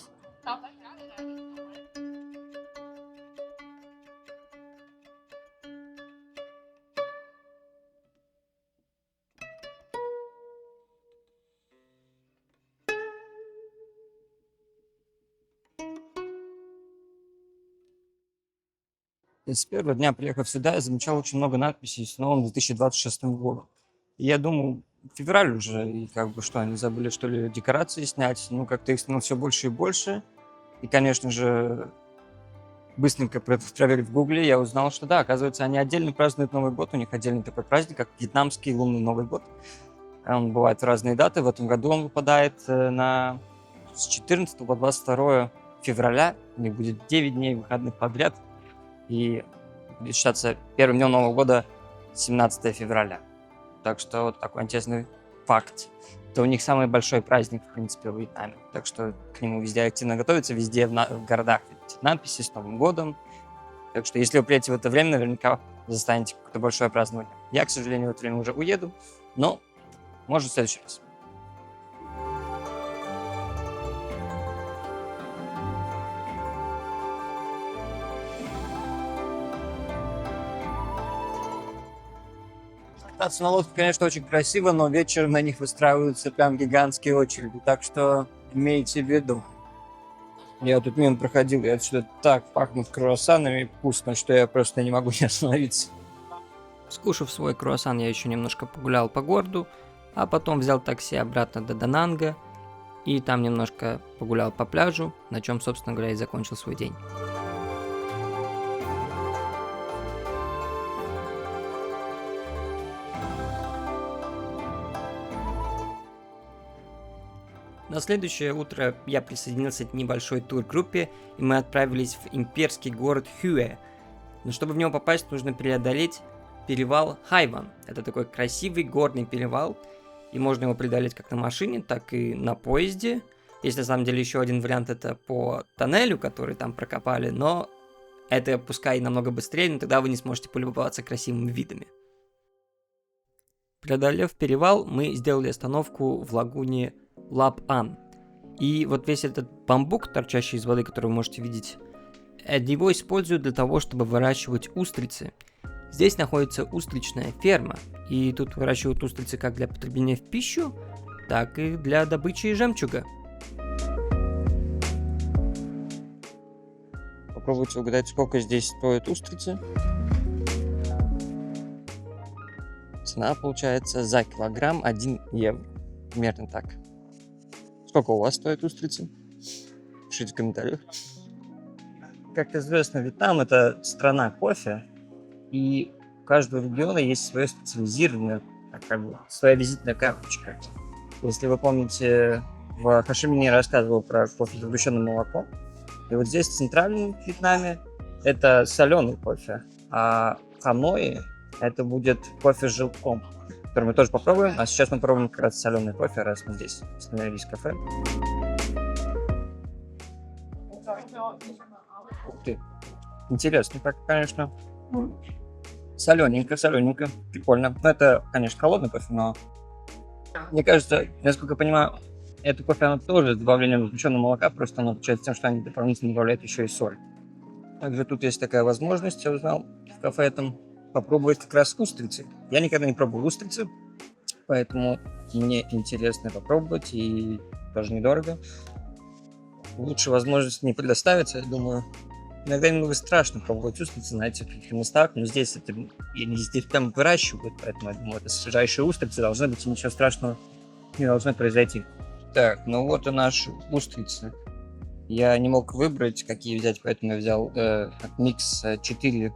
И с первого дня, приехав сюда, я замечал очень много надписей с новым 2026 годом. И я думал, февраль уже, и как бы что, они забыли, что ли, декорации снять. Ну, как-то их становилось все больше и больше. И, конечно же, быстренько проверив в Гугле, я узнал, что да, оказывается, они отдельно празднуют Новый год. У них отдельный такой праздник, как вьетнамский лунный Новый год. Он бывает в разные даты. В этом году он выпадает с 14 по 22 февраля. У них будет 9 дней выходных подряд. И будет считаться первым днем Нового года 17 февраля. Так что вот такой интересный факт. Это у них самый большой праздник, в принципе, в Вьетнаме. Так что к нему везде активно готовятся, везде в городах видите надписи с Новым годом. Так что если вы приедете в это время, наверняка застанете какое-то большое празднование. Я, к сожалению, в это время уже уеду, но может в следующий раз. Кататься на лодке, конечно, очень красиво, но вечером на них выстраиваются прям гигантские очереди, так что имейте в виду. Я тут мимо проходил, и отсюда так пахнет круассанами вкусно, что я просто не могу не остановиться. Скушав свой круассан, я еще немножко погулял по городу, а потом взял такси обратно до Дананга, и там немножко погулял по пляжу, на чем, собственно говоря, и закончил свой день. На следующее утро я присоединился к небольшой тургруппе, и мы отправились в имперский город Хюэ. Но чтобы в него попасть, нужно преодолеть перевал Хайван. Это такой красивый горный перевал, и можно его преодолеть как на машине, так и на поезде. Есть на самом деле еще один вариант, это по тоннелю, который там прокопали, но это пускай намного быстрее, но тогда вы не сможете полюбоваться красивыми видами. Преодолев перевал, мы сделали остановку в лагуне Лап-Ан. И вот весь этот бамбук, торчащий из воды, который вы можете видеть, его используют для того, чтобы выращивать устрицы. Здесь находится устричная ферма, и тут выращивают устрицы как для потребления в пищу, так и для добычи жемчуга. Попробуйте угадать, сколько здесь стоят устрицы. Цена получается за килограмм 1 евро. Примерно так. Сколько у вас стоят устрицы? Пишите в комментариях. Как известно, Вьетнам — это страна кофе, и у каждого региона есть свое специализированное, как бы, своя визитная карточка. Если вы помните, в Хошимине я рассказывал про кофе с сгущенным молоком, и вот здесь, в центральном Вьетнаме, это соленый кофе, а в Ханое это будет кофе с желтком, который мы тоже попробуем, а сейчас мы пробуем как раз соленый кофе, раз мы здесь остановились в кафе. Ух ты. Интересно, так, конечно. Солененько, прикольно. Ну, это, конечно, холодный кофе, но мне кажется, насколько я понимаю, это кофе, оно тоже с добавлением сгущенного молока, просто оно отличается тем, что они дополнительно добавляют еще и соль. Также тут есть такая возможность, я узнал в кафе этом, попробовать как раз устрицы. Я никогда не пробовал устрицы, поэтому мне интересно попробовать, и тоже недорого. Лучше возможность не предоставится, я думаю. Иногда немного страшно пробовать устрицы, знаете, в каких-то местах, но здесь это, они здесь прям выращивают, поэтому я думаю, это свежайшие устрицы, должны быть, и ничего страшного не должно произойти. Так, ну вот и наши устрицы. Я не мог выбрать, какие взять, поэтому я взял микс 4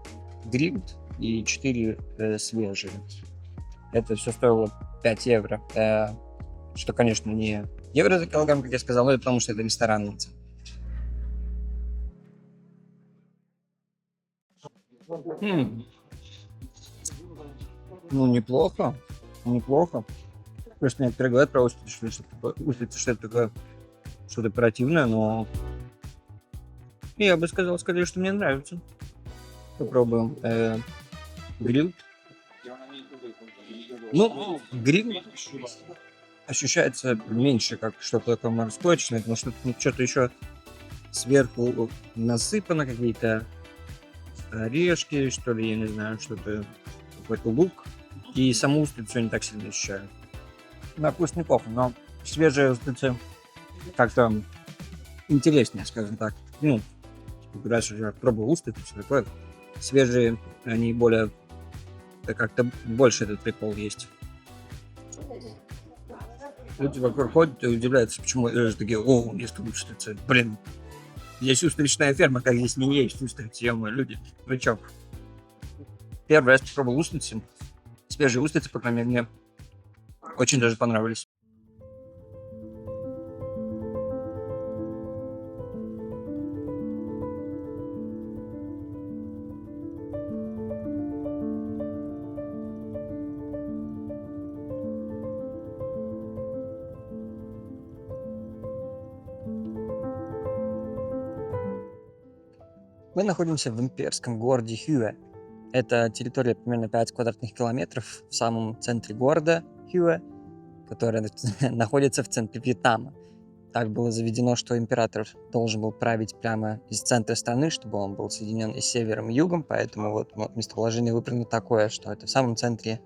грилд и 4 свежие. Это все стоило 5 евро. Что, конечно, не евро за килограмм, как я сказал, но это потому, что это ресторанная цена. Ну, неплохо. Просто некоторые говорят про устрицы, что это такое, что-то оперативное, но я бы сказал, скорее, что мне нравится. Попробуем гриль. Ну, гриль ощущается меньше, как что-то такое морское, потому что тут что-то еще сверху насыпано, какие-то орешки, что ли, я не знаю, что-то, какой-то лук. И саму устрицу я не так сильно ощущаю. На вкус неплохо, но свежие устрицы как-то интереснее, скажем так. Ну, раз уже пробовал устрицы, все такое. Свежие, они более, как-то больше этот прикол есть. Люди вокруг ходят и удивляются, почему такие, о, есть устрицы. Блин, здесь устричная ферма, как здесь не есть устрицы, ё-моё, люди. Вы чё? Первый раз попробовал устрицы. Свежие устрицы, по крайней мере, мне очень даже понравились. Мы находимся в имперском городе Хюэ. Это территория примерно 5 квадратных километров в самом центре города Хюэ, которая находится в центре Вьетнама. Так было заведено, что император должен был править прямо из центра страны, чтобы он был соединен и севером, и югом, поэтому вот местоположение выбрано такое, что это в самом центре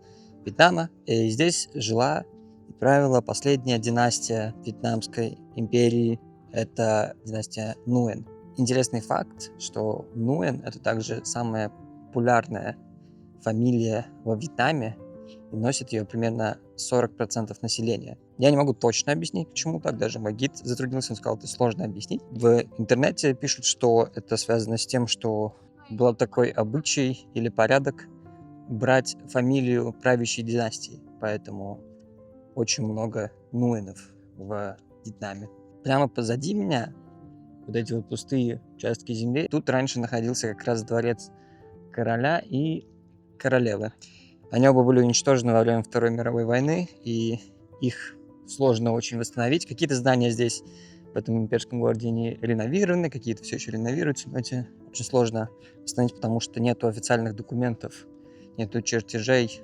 Вьетнама. И здесь жила и правила последняя династия Вьетнамской империи. Это династия Нуэн. Интересный факт, что Нуэн — это также самая популярная фамилия во Вьетнаме, и носит ее примерно 40% населения. Я не могу точно объяснить, почему так. Даже мой гид затруднился, он сказал, это сложно объяснить. В интернете пишут, что это связано с тем, что был такой обычай или порядок брать фамилию правящей династии. Поэтому очень много Нуэнов в Вьетнаме. Прямо позади меня вот эти вот пустые участки земли. Тут раньше находился как раз дворец короля и королевы. Они оба были уничтожены во время Второй мировой войны, и их сложно очень восстановить. Какие-то здания здесь, в этом имперском городе, не реновированы, какие-то все еще реновируются, но эти очень сложно восстановить, потому что нету официальных документов, нету чертежей.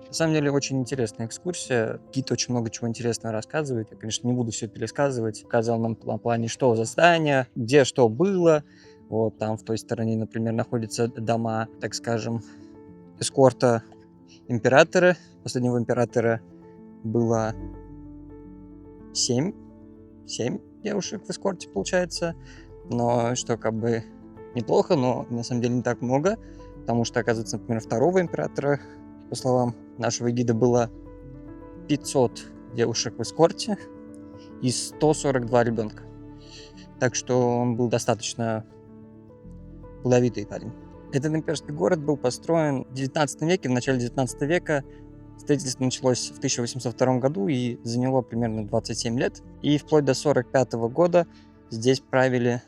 На самом деле, очень интересная экскурсия. Гид очень много чего интересного рассказывает. Я, конечно, не буду все пересказывать. Показал нам на плане, что за здание, где что было. Вот там в той стороне, например, находятся дома, так скажем, эскорта императора. Последнего императора было 7 девушек в эскорте, получается. Но что как бы неплохо, но на самом деле не так много. Потому что, оказывается, например, второго императора, по словам нашего гида, было 500 девушек в эскорте и 142 ребенка. Так что он был достаточно плодовитый парень. Этот имперский город был построен в 19 веке, в начале 19 века. Строительство началось в 1802 году и заняло примерно 27 лет. И вплоть до 1945 года здесь правили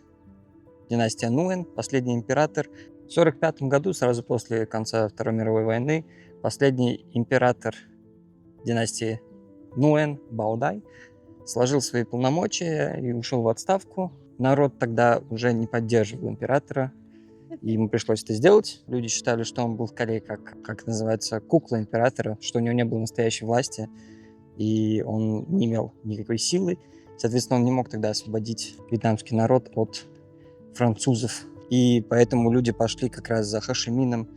династия Нуэн, последний император. В 1945 году, сразу после конца Второй мировой войны, последний император династии Нуэн, Баодай, сложил свои полномочия и ушел в отставку. Народ тогда уже не поддерживал императора, и ему пришлось это сделать. Люди считали, что он был скорее как называется, кукла императора, что у него не было настоящей власти, и он не имел никакой силы. Соответственно, он не мог тогда освободить вьетнамский народ от французов. И поэтому люди пошли как раз за Хошимином,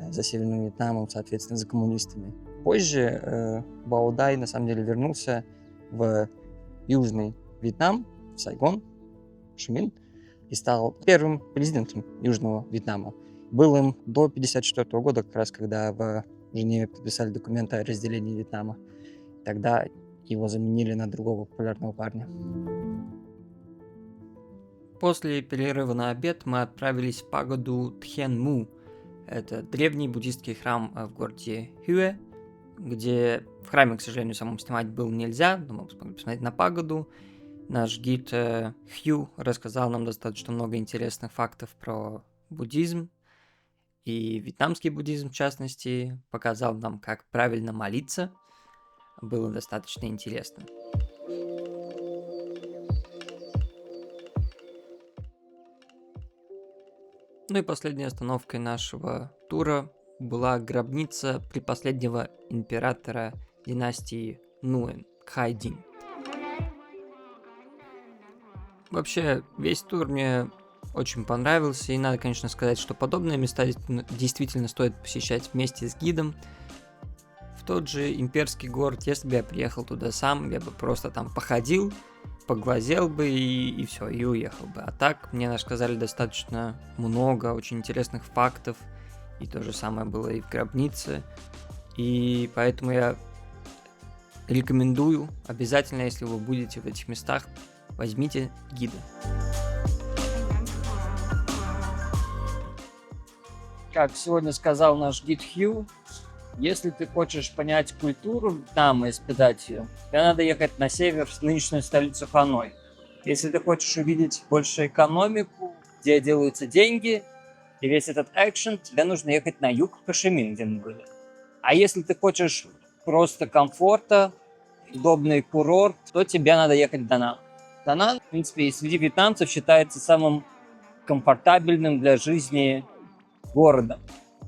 за Северным Вьетнамом, соответственно, за коммунистами. Позже Баодай на самом деле вернулся в Южный Вьетнам, в Сайгон, Хошимин, и стал первым президентом Южного Вьетнама. Был им до 1954 года, как раз когда в Женеве подписали документы о разделении Вьетнама. Тогда его заменили на другого популярного парня. После перерыва на обед мы отправились в пагоду Тхен Му. Это древний буддийский храм в городе Хюэ, где в храме, к сожалению, самому снимать было нельзя, но мы смогли посмотреть на пагоду. Наш гид Хью рассказал нам достаточно много интересных фактов про буддизм и вьетнамский буддизм в частности, показал нам, как правильно молиться. Было достаточно интересно. Ну и последней остановкой нашего тура была гробница предпоследнего императора династии Нуэн, Кхайдин. Вообще, весь тур мне очень понравился, и надо, конечно, сказать, что подобные места действительно стоит посещать вместе с гидом. В тот же имперский город, если бы я приехал туда сам, я бы просто там походил, поглазел бы и все, и уехал бы. А так, мне рассказали достаточно много очень интересных фактов, и то же самое было и в гробнице, и поэтому я рекомендую, обязательно, если вы будете в этих местах, возьмите гида. Как сегодня сказал наш гид Хью, если ты хочешь понять культуру Вьетнама и испытать ее, тебе надо ехать на север, в нынешнюю столицу Ханой. Если ты хочешь увидеть больше экономику, где делаются деньги, и весь этот экшен, тебе нужно ехать на юг, в Хошимин, где мы были. А если ты хочешь просто комфорта, удобный курорт, то тебе надо ехать в Данан. Данан, в принципе, и среди вьетнамцев считается самым комфортабельным для жизни городом.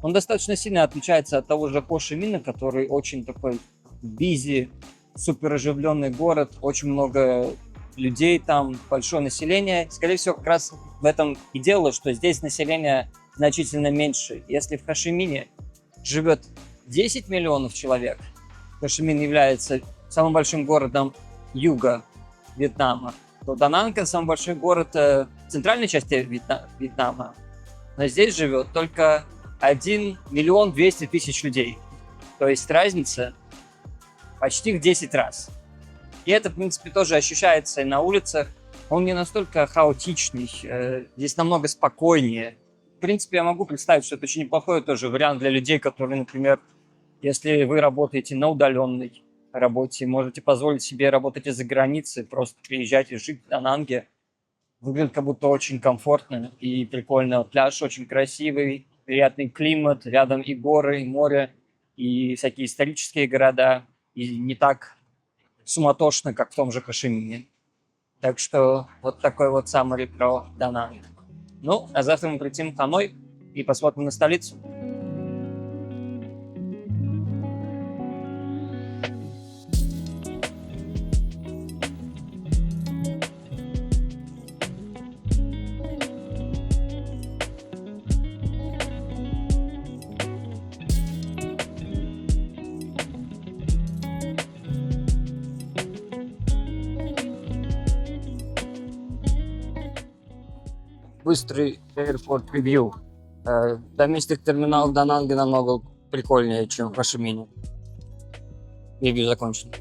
Он достаточно сильно отличается от того же Хошимина, который очень такой бизи, супер оживленный город, очень много людей там, большое население. Скорее всего, как раз в этом и дело, что здесь население значительно меньше. Если в Хошимине живет 10 миллионов человек, Хошимин является самым большим городом юга Вьетнама, то Дананг — это самый большой город в центральной части Вьетнама. Но здесь живет только 1 миллион 200 тысяч людей. То есть разница почти в 10 раз. И это, в принципе, тоже ощущается и на улицах. Он не настолько хаотичный, здесь намного спокойнее. В принципе, я могу представить, что это очень неплохой тоже вариант для людей, которые, например, если вы работаете на удаленной работе, можете позволить себе работать из-за границы, просто приезжать и жить в Дананге. Выглядит как будто очень комфортно и прикольно. Пляж очень красивый, приятный климат, рядом и горы, и море, и всякие исторические города, и не так суматошно, как в том же Хошимине. Так что вот такой вот summary про Дананг. Ну, а завтра мы прилетим в Ханой и посмотрим на столицу. Быстрый airport review. Доместик терминал в Дананге намного прикольнее, чем в Хошимине. Ревью закончен.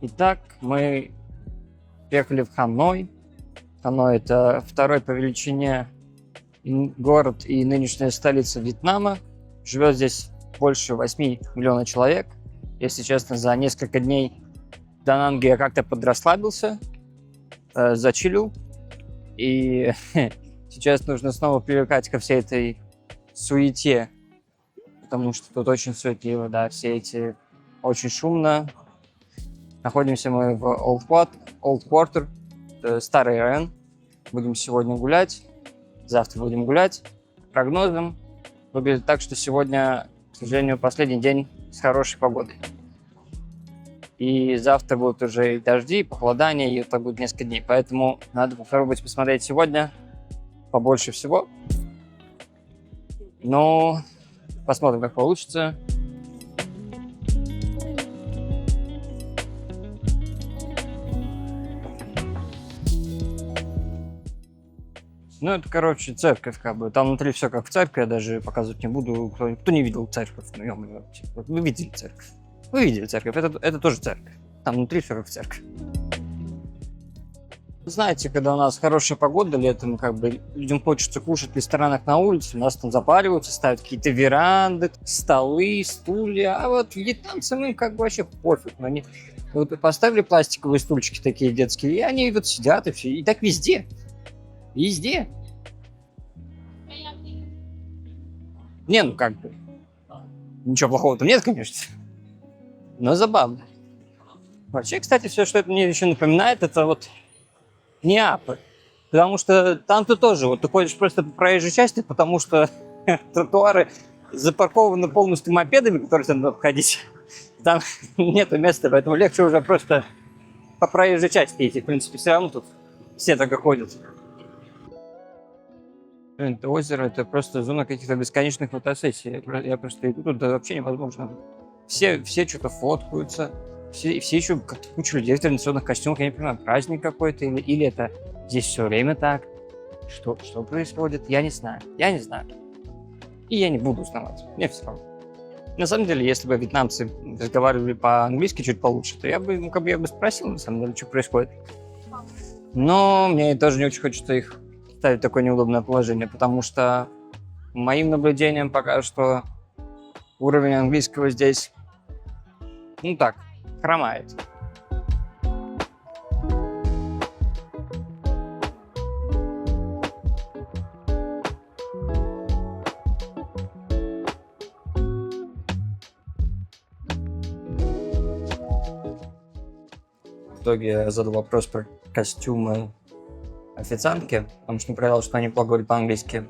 Итак, мы приехали в Ханой. Ханой — это второй по величине город и нынешняя столица Вьетнама. Живет здесь больше 8 миллионов человек. Если честно, за несколько дней в Дананге я как-то подрасслабился, зачилил. И сейчас нужно снова привыкать ко всей этой суете, потому что тут очень суетливо, да, все эти очень шумно. Находимся мы в Old Quarter, старый район. Будем сегодня гулять, завтра будем гулять. Прогнозом выглядит так, что сегодня, к сожалению, последний день с хорошей погодой. И завтра будут уже и дожди, и похолодание, и это будет несколько дней. Поэтому надо попробовать посмотреть сегодня побольше всего. Но посмотрим, как получится. Ну, это, короче, церковь, как бы. Там внутри все как в церкви, я даже показывать не буду. Кто не видел церковь, ну, ё-моё, типа, вы видели церковь. Вы видели церковь, это тоже церковь. Там внутри все как в церкви. Знаете, когда у нас хорошая погода летом, как бы людям хочется кушать в ресторанах на улице, у нас там запариваются, ставят какие-то веранды, столы, стулья, а вот вьетнамцам им как бы вообще пофиг. Они вот поставили пластиковые стульчики такие детские, и они вот сидят и все. И так везде. Везде. Не, ну как бы. Ничего плохого-то нет, конечно. Но забавно. Вообще, кстати, все, что это мне еще напоминает, это вот Неаполь. Потому что там-то тоже, вот ты ходишь просто по проезжей части, потому что тротуары запаркованы полностью мопедами, которые тебе надо обходить. Там нету места, поэтому легче уже просто по проезжей части идти. В принципе, все равно тут все так и ходят. Это озеро, это просто зона каких-то бесконечных фотосессий. Я просто иду туда, вообще невозможно. Все что-то фоткаются, все еще куча людей в традиционных костюмах, я не понимаю, праздник какой-то, или это здесь все время так. Что происходит, я не знаю. И я не буду узнавать, мне все равно. На самом деле, если бы вьетнамцы разговаривали по-английски чуть получше, то я бы спросил, на самом деле, что происходит. Но мне тоже не очень хочется их ставить в такое неудобное положение, потому что моим наблюдением пока что уровень английского здесь, ну так, хромает. В итоге я задал вопрос про костюмы официантки, потому что не проверял, что они плохо говорят по-английски.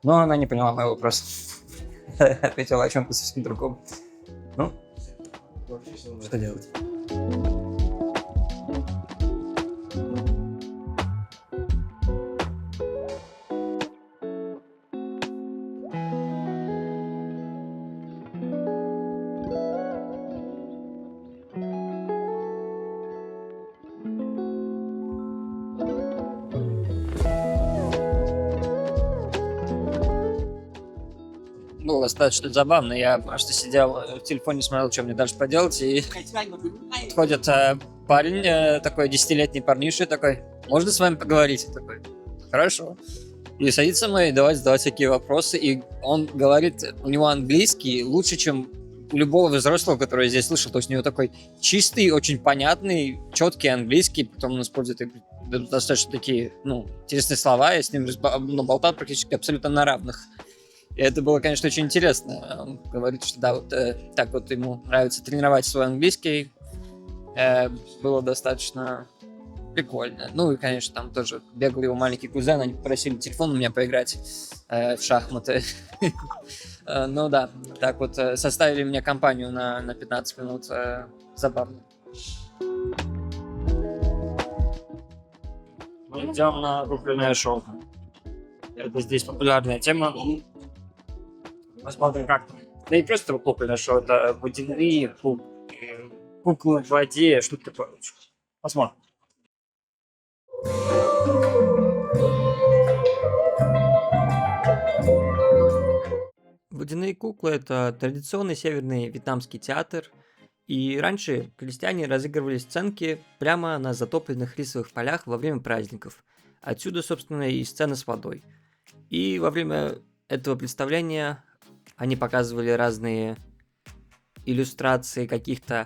Но она не поняла мой вопрос. Ответила о чем-то совсем другом. Ну, что делать? было достаточно забавно. Я просто сидел в телефоне, смотрел, что мне дальше поделать, и подходит парень, такой 10-летний парниша, такой: можно с вами поговорить? Я такой: хорошо. И садится со мной и давай задавать всякие вопросы. И он говорит, у него английский лучше, чем у любого взрослого, который я здесь слышал. То есть у него такой чистый, очень понятный, четкий английский. Потом он использует достаточно такие, интересные слова. И с ним болтал практически абсолютно на равных. И это было, конечно, очень интересно. Он говорит, что да, вот так вот ему нравится тренировать свой английский. Было достаточно прикольно. Ну и, конечно, там тоже бегал его маленький кузен, они попросили телефон у меня поиграть в шахматы. Ну да, так вот составили мне компанию на 15 минут. Забавно. Мы идем на кукольное шоу. Это здесь популярная тема. Посмотрим, как там. Да и просто кукольное шоу, это водяные куклы в воде, что-то такое. Посмотрим. Водяные куклы — это традиционный северный вьетнамский театр, и раньше крестьяне разыгрывали сценки прямо на затопленных рисовых полях во время праздников. Отсюда, собственно, и сцена с водой. И во время этого представления они показывали разные иллюстрации каких-то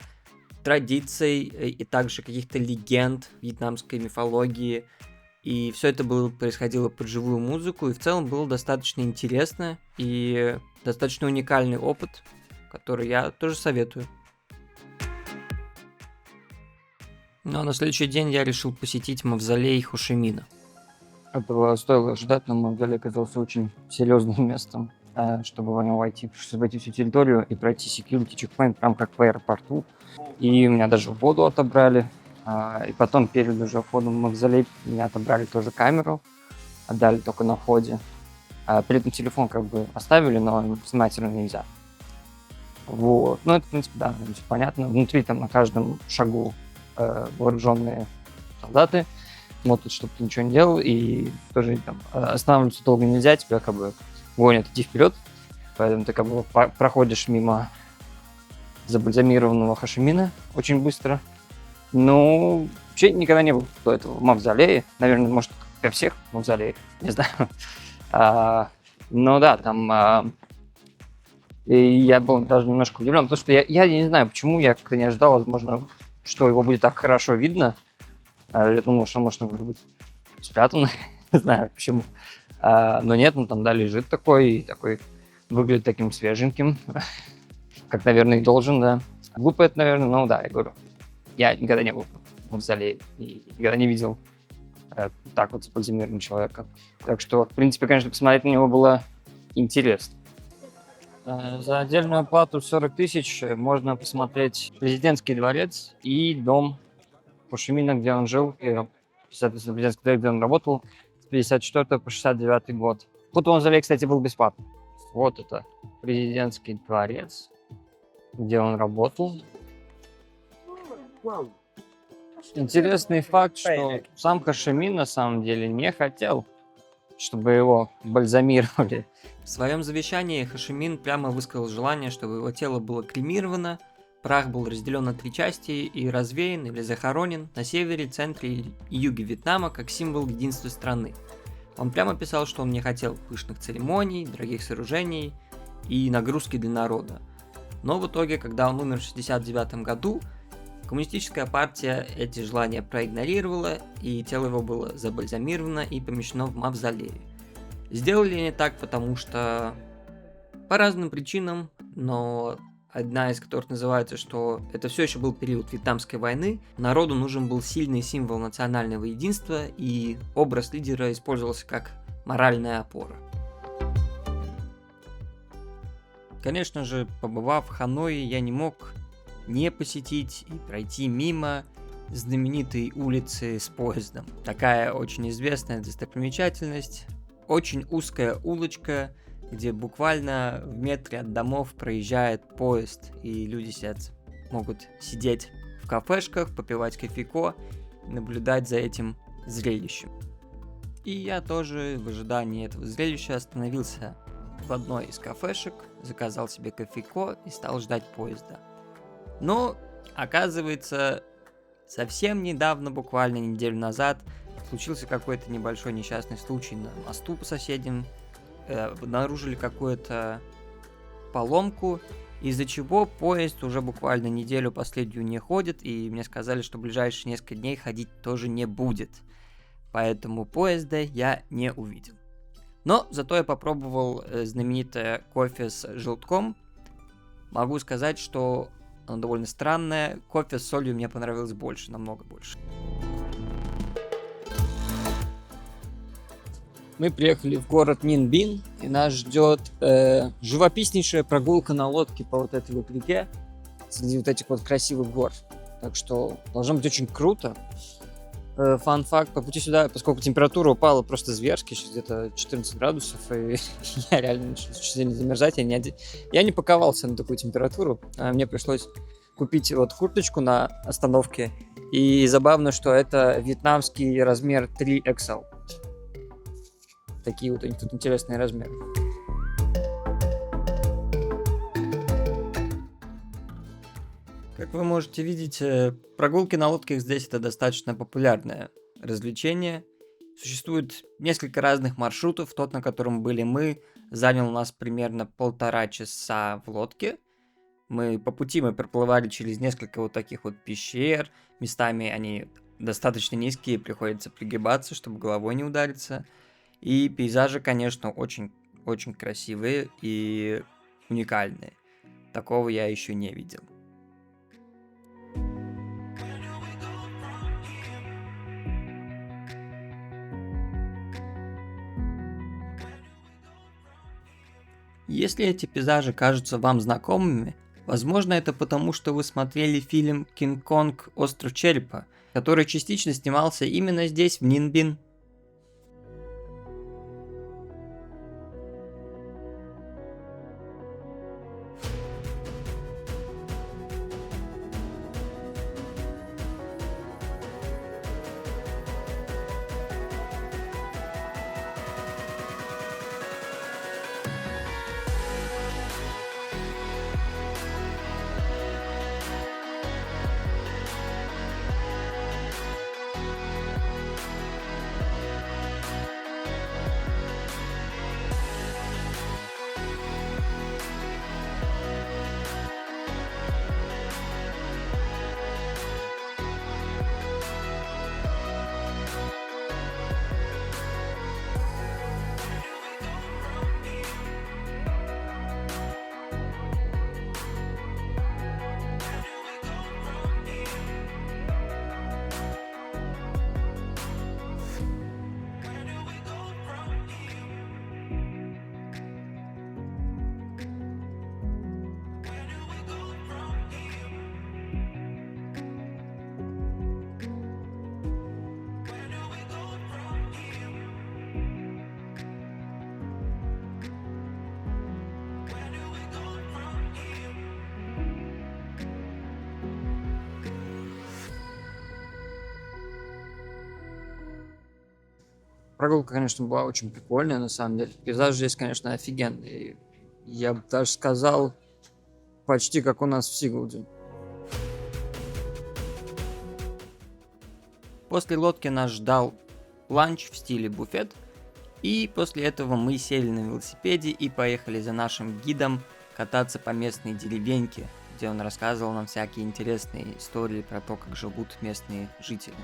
традиций и также каких-то легенд вьетнамской мифологии. И все это происходило под живую музыку, и в целом было достаточно интересно и достаточно уникальный опыт, который я тоже советую. Ну а на следующий день я решил посетить мавзолей Хошимина. Этого стоило ждать, но мавзолей оказался очень серьезным местом, чтобы в него войти. Пришлось обойти всю территорию и пройти security checkpoint, прям как в аэропорту. И у меня даже воду отобрали. И потом перед уже входом в мавзолей меня отобрали тоже камеру, отдали только на входе. При этом телефон как бы оставили, но снимать все равно нельзя. Вот. Ну, это, в принципе, да, все понятно. Внутри там на каждом шагу вооруженные солдаты смотрят, чтобы ты ничего не делал, и тоже там останавливаться долго нельзя, тебя как бы гонят идти вперед, поэтому ты как бы проходишь мимо забальзамированного Хошимина очень быстро. Ну, вообще никогда не был до этого в мавзолее, наверное, может, как и всех мавзолеях, не знаю. Но да, там и я был даже немножко удивлен, потому что я не знаю, почему я как-то не ожидал, возможно, что его будет так хорошо видно. Я думал, что может быть спрятан, не знаю почему. Но нет, он там, да, лежит такой, выглядит таким свеженьким, как, наверное, и должен, да. Глупо это, наверное, но да, я говорю. Я никогда не был в мавзолее и никогда не видел так вот забальзамированного человека. Так что, в принципе, конечно, посмотреть на него было интересно. За отдельную плату 40 тысяч можно посмотреть президентский дворец и дом Хошимина, где он жил, и, соответственно, президентский дворец, где он работал с 54 по 69 год. Вот мавзолей, кстати, был бесплатный. Вот это президентский дворец, где он работал. Интересный факт, что сам Хошимин на самом деле не хотел, чтобы его бальзамировали. В своем завещании Хошимин прямо высказал желание, чтобы его тело было кремировано, прах был разделен на 3 части и развеян или захоронен на севере, центре и юге Вьетнама как символ единства страны. Он прямо писал, что он не хотел пышных церемоний, дорогих сооружений и нагрузки для народа. Но в итоге, когда он умер в 1969 году, коммунистическая партия эти желания проигнорировала, и тело его было забальзамировано и помещено в мавзолее. Сделали они так, потому что по разным причинам, но одна из которых называется, что это все еще был период Вьетнамской войны, народу нужен был сильный символ национального единства, и образ лидера использовался как моральная опора. Конечно же, побывав в Ханое, я не мог не посетить и пройти мимо знаменитой улицы с поездом. Такая очень известная достопримечательность, очень узкая улочка, где буквально в метре от домов проезжает поезд, и люди могут сидеть в кафешках, попивать кофейко и наблюдать за этим зрелищем. И я тоже в ожидании этого зрелища остановился в одной из кафешек, заказал себе кофейко и стал ждать поезда. Но, оказывается, совсем недавно, буквально неделю назад, случился какой-то небольшой несчастный случай на мосту по соседям. Обнаружили какую-то поломку, из-за чего поезд уже буквально неделю последнюю не ходит, и мне сказали, что ближайшие несколько дней ходить тоже не будет. Поэтому поезда я не увидел. Но зато я попробовал знаменитое кофе с желтком. Могу сказать, что оно довольно странное. Кофе с солью мне понравилось больше, намного больше. Мы приехали в город Нинбин, и нас ждет живописнейшая прогулка на лодке по вот этой вот реке среди вот этих вот красивых гор. Так что должно быть очень круто. Фан-факт, по пути сюда, поскольку температура упала просто зверски, сейчас где-то 14 градусов, и я реально начал очень сильно замерзать, я не паковался на такую температуру, мне пришлось купить вот курточку на остановке, и забавно, что это вьетнамский размер 3XL. Такие вот у них тут интересные размеры. Как вы можете видеть, прогулки на лодках здесь это достаточно популярное развлечение. Существует несколько разных маршрутов. Тот, на котором были мы, занял у нас примерно 1,5 часа в лодке. По пути мы проплывали через несколько вот таких вот пещер. Местами они достаточно низкие, приходится пригибаться, чтобы головой не удариться. И пейзажи, конечно, очень красивые и уникальные. Такого я еще не видел. Если эти пейзажи кажутся вам знакомыми, возможно, это потому, что вы смотрели фильм «Кинг-Конг. Остров черепа», который частично снимался именно здесь, в Нинбин. Прогулка, конечно, была очень прикольная, на самом деле. Пейзаж здесь, конечно, офигенный. Я бы даже сказал, почти как у нас в Сигулде. После лодки нас ждал ланч в стиле буфет, и после этого мы сели на велосипеде и поехали за нашим гидом кататься по местной деревеньке, где он рассказывал нам всякие интересные истории про то, как живут местные жители.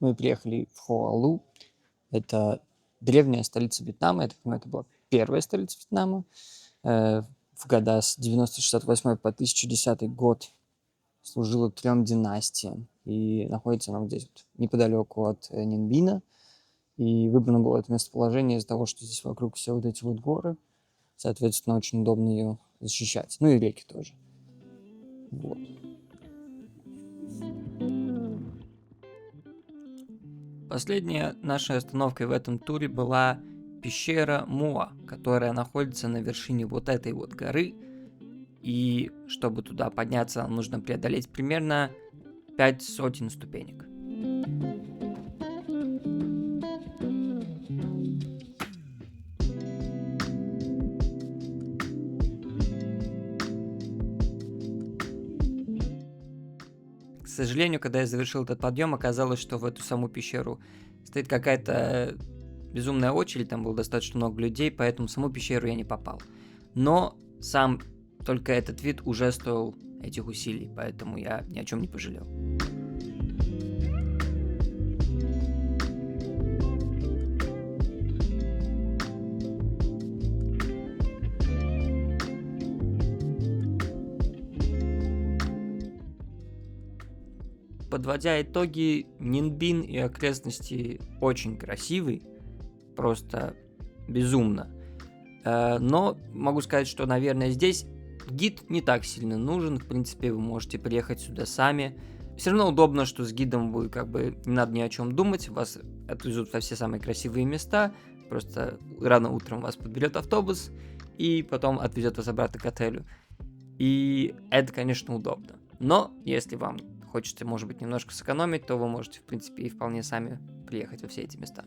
Мы приехали в Хуалу. Это древняя столица Вьетнама. Я так понимаю, это была первая столица Вьетнама. В года с 968 по 1010 год служила 3 династиям. И находится она вот здесь вот, неподалеку от Нинбина. И выбрано было это местоположение из-за того, что здесь вокруг все вот эти вот горы. Соответственно, очень удобно ее защищать. Ну и реки тоже. Вот. Последняя нашей остановкой в этом туре была пещера Муа, которая находится на вершине вот этой вот горы. И чтобы туда подняться, нужно преодолеть примерно 5 сотен ступенек. К сожалению, когда я завершил этот подъем, оказалось, что в эту саму пещеру стоит какая-то безумная очередь, там было достаточно много людей, поэтому в саму пещеру я не попал. Но сам только этот вид уже стоил этих усилий, поэтому я ни о чем не пожалел. Подводя итоги, Нинбин и окрестности очень красивый, просто безумно. Но могу сказать, что, наверное, здесь гид не так сильно нужен. В принципе, вы можете приехать сюда сами. Все равно удобно, что с гидом вы как бы не надо ни о чем думать. Вас отвезут во все самые красивые места. Просто рано утром вас подберет автобус и потом отвезет вас обратно к отелю. И это, конечно, удобно. Но если вам хочется, может быть, немножко сэкономить, то вы можете, в принципе, и вполне сами приехать во все эти места.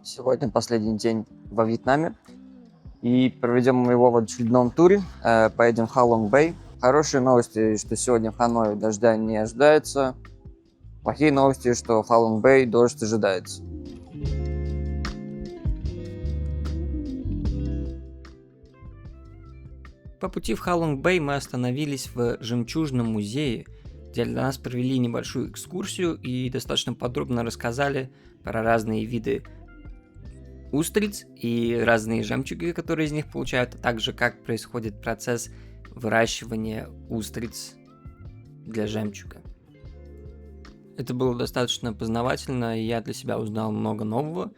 Сегодня последний день во Вьетнаме. И проведем мы его в очередном туре. Поедем в Халонг-Бэй. Хорошие новости, что сегодня в Ханое дождя не ожидается. Плохие новости, что в Халонг-Бэй дождь ожидается. По пути в Халонг-Бэй мы остановились в Жемчужном музее, где для нас провели небольшую экскурсию и достаточно подробно рассказали про разные виды устриц и разные жемчуги, которые из них получают, а также как происходит процесс выращивания устриц для жемчуга. Это было достаточно познавательно, и я для себя узнал много нового.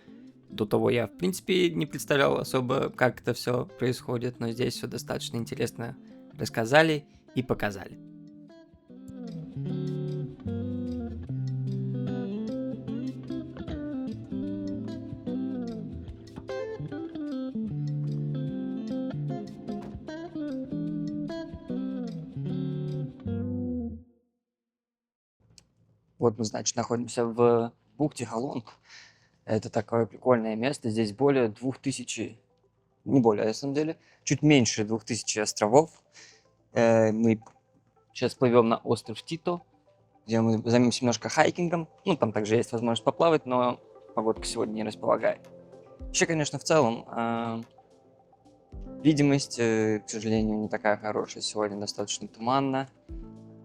До того я, в принципе, не представлял особо, как это все происходит, но здесь все достаточно интересно рассказали и показали. Вот мы, значит, находимся в бухте Халонг. Это такое прикольное место. Здесь более 2000, не более, на самом деле, чуть меньше 2000 островов. Мы сейчас плывем на остров Тито, где мы займемся немножко хайкингом. Ну, там также есть возможность поплавать, но погодка сегодня не располагает. Еще, конечно, в целом, видимость, к сожалению, не такая хорошая. Сегодня достаточно туманно.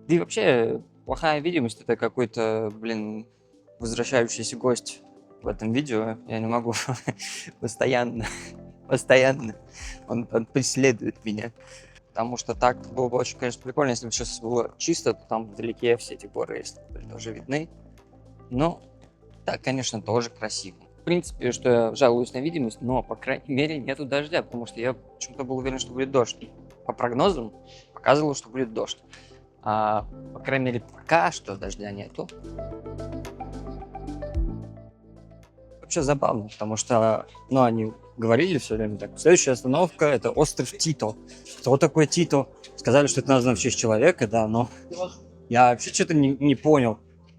Да и вообще, плохая видимость — это какой-то, возвращающийся гость в этом видео. Я не могу постоянно. Он преследует меня. Потому что так было бы очень, конечно, прикольно, если бы сейчас было чисто, то там вдалеке все эти горы, если бы тоже видны. Но так, конечно, тоже красиво. В принципе, что я жалуюсь на видимость, но, по крайней мере, нету дождя, потому что я почему-то был уверен, что будет дождь. По прогнозам показывало, что будет дождь. А, по крайней мере, пока что дождя нету. Вообще забавно, потому что, они говорили все время так. Следующая остановка — это остров Тито. Кто такой Тито? Сказали, что это названо в честь человека, да, но я вообще что-то не понял.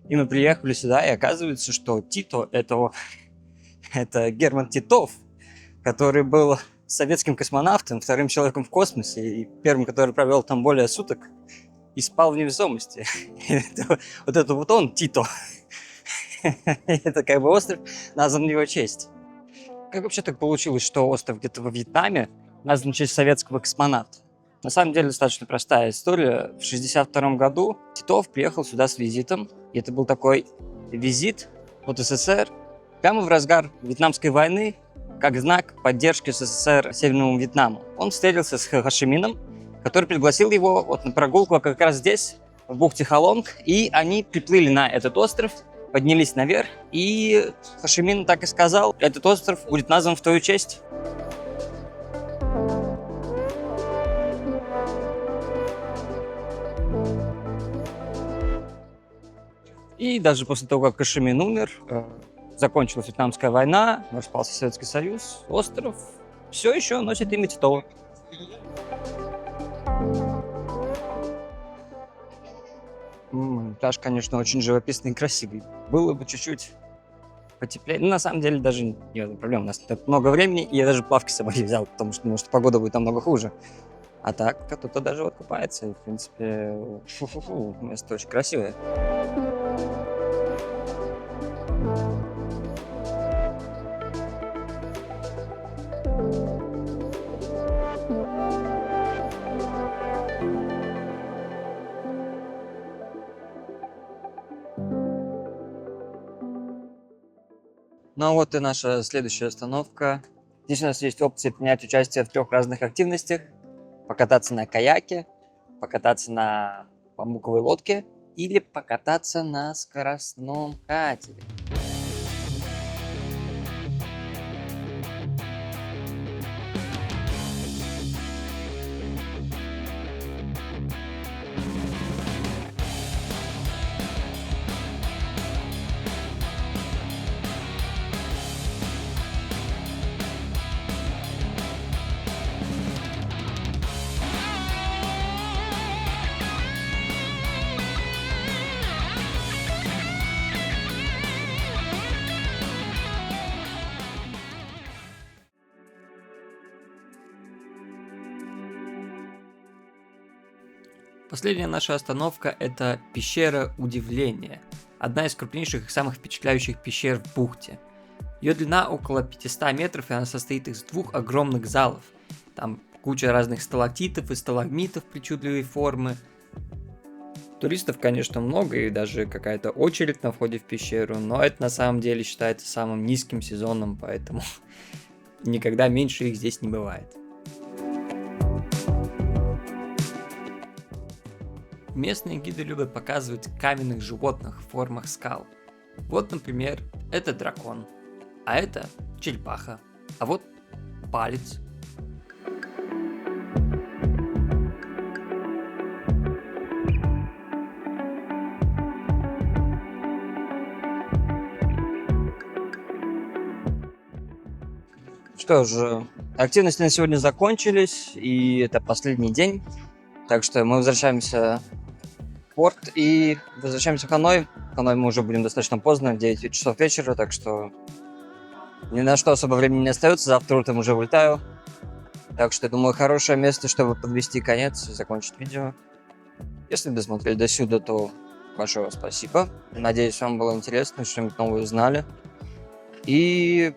И мы приехали сюда, и оказывается, что Тито — это Герман Титов, который был советским космонавтом, вторым человеком в космосе и первым, который провел там более суток и спал в невесомости. Вот это вот он, Тито. Это как бы остров назван в его честь. Как вообще так получилось, что остров где-то во Вьетнаме, назван в честь советского космонавта. На самом деле достаточно простая история. В 1962 году Титов приехал сюда с визитом. И это был такой визит от СССР прямо в разгар Вьетнамской войны, как знак поддержки СССР Северному Вьетнаму. Он встретился с Хо Ши Мином, который пригласил его вот на прогулку как раз здесь, в бухте Халонг. И они приплыли на этот остров, поднялись наверх. И Хо Ши Мин так и сказал: этот остров будет назван в твою честь. И даже после того, как Хо Ши Мин умер, закончилась Вьетнамская война, распался Советский Союз, остров все еще носит имя Титова. Пляж, конечно, очень живописный и красивый. Было бы чуть-чуть потеплее. Ну, на самом деле, даже нет проблем. У нас тут много времени, и я даже плавки с собой не взял, потому что, может, погода будет намного хуже. А так, кто-то даже вот купается, и, в принципе, место очень красивое. Ну а вот и наша следующая остановка. Здесь у нас есть опция принять участие в 3 разных активностях. Покататься на каяке, покататься на бамбуковой лодке или покататься на скоростном катере. Последняя наша остановка – это пещера Удивления. Одна из крупнейших и самых впечатляющих пещер в бухте. Ее длина около 500 метров, и она состоит из 2 огромных залов. Там куча разных сталактитов и сталагмитов причудливой формы. Туристов, конечно, много, и даже какая-то очередь на входе в пещеру, но это на самом деле считается самым низким сезоном, поэтому никогда меньше их здесь не бывает. Местные гиды любят показывать каменных животных в формах скал. Вот, например, это дракон, а это черепаха, а вот палец. Что ж, активности на сегодня закончились, и это последний день. Так что мы возвращаемся в порт и возвращаемся в Ханой. В Ханой мы уже будем достаточно поздно, 9 часов вечера, так что ни на что особо времени не остается. Завтра утром уже вылетаю. Так что, думаю, хорошее место, чтобы подвести конец и закончить видео. Если досмотрели до сюда, то большое спасибо. Надеюсь, вам было интересно, что-нибудь новое узнали. И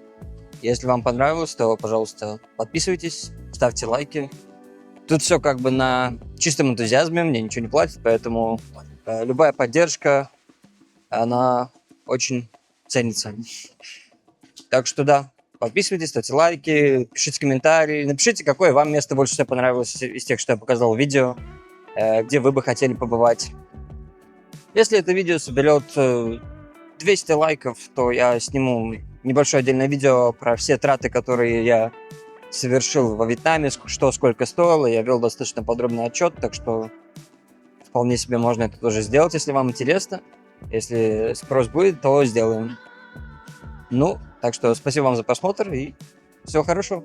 если вам понравилось, то, пожалуйста, подписывайтесь, ставьте лайки. Тут все как бы на чистом энтузиазме, мне ничего не платят, поэтому любая поддержка, она очень ценится. Так что да, подписывайтесь, ставьте лайки, пишите комментарии, напишите, какое вам место больше всего понравилось из тех, что я показал в видео, где вы бы хотели побывать. Если это видео соберет 200 лайков, то я сниму небольшое отдельное видео про все траты, которые я совершил во Вьетнаме, что сколько стоило. Я вел достаточно подробный отчет, так что вполне себе можно это тоже сделать, если вам интересно. Если спрос будет, то сделаем. Ну, так что спасибо вам за просмотр и всего хорошего.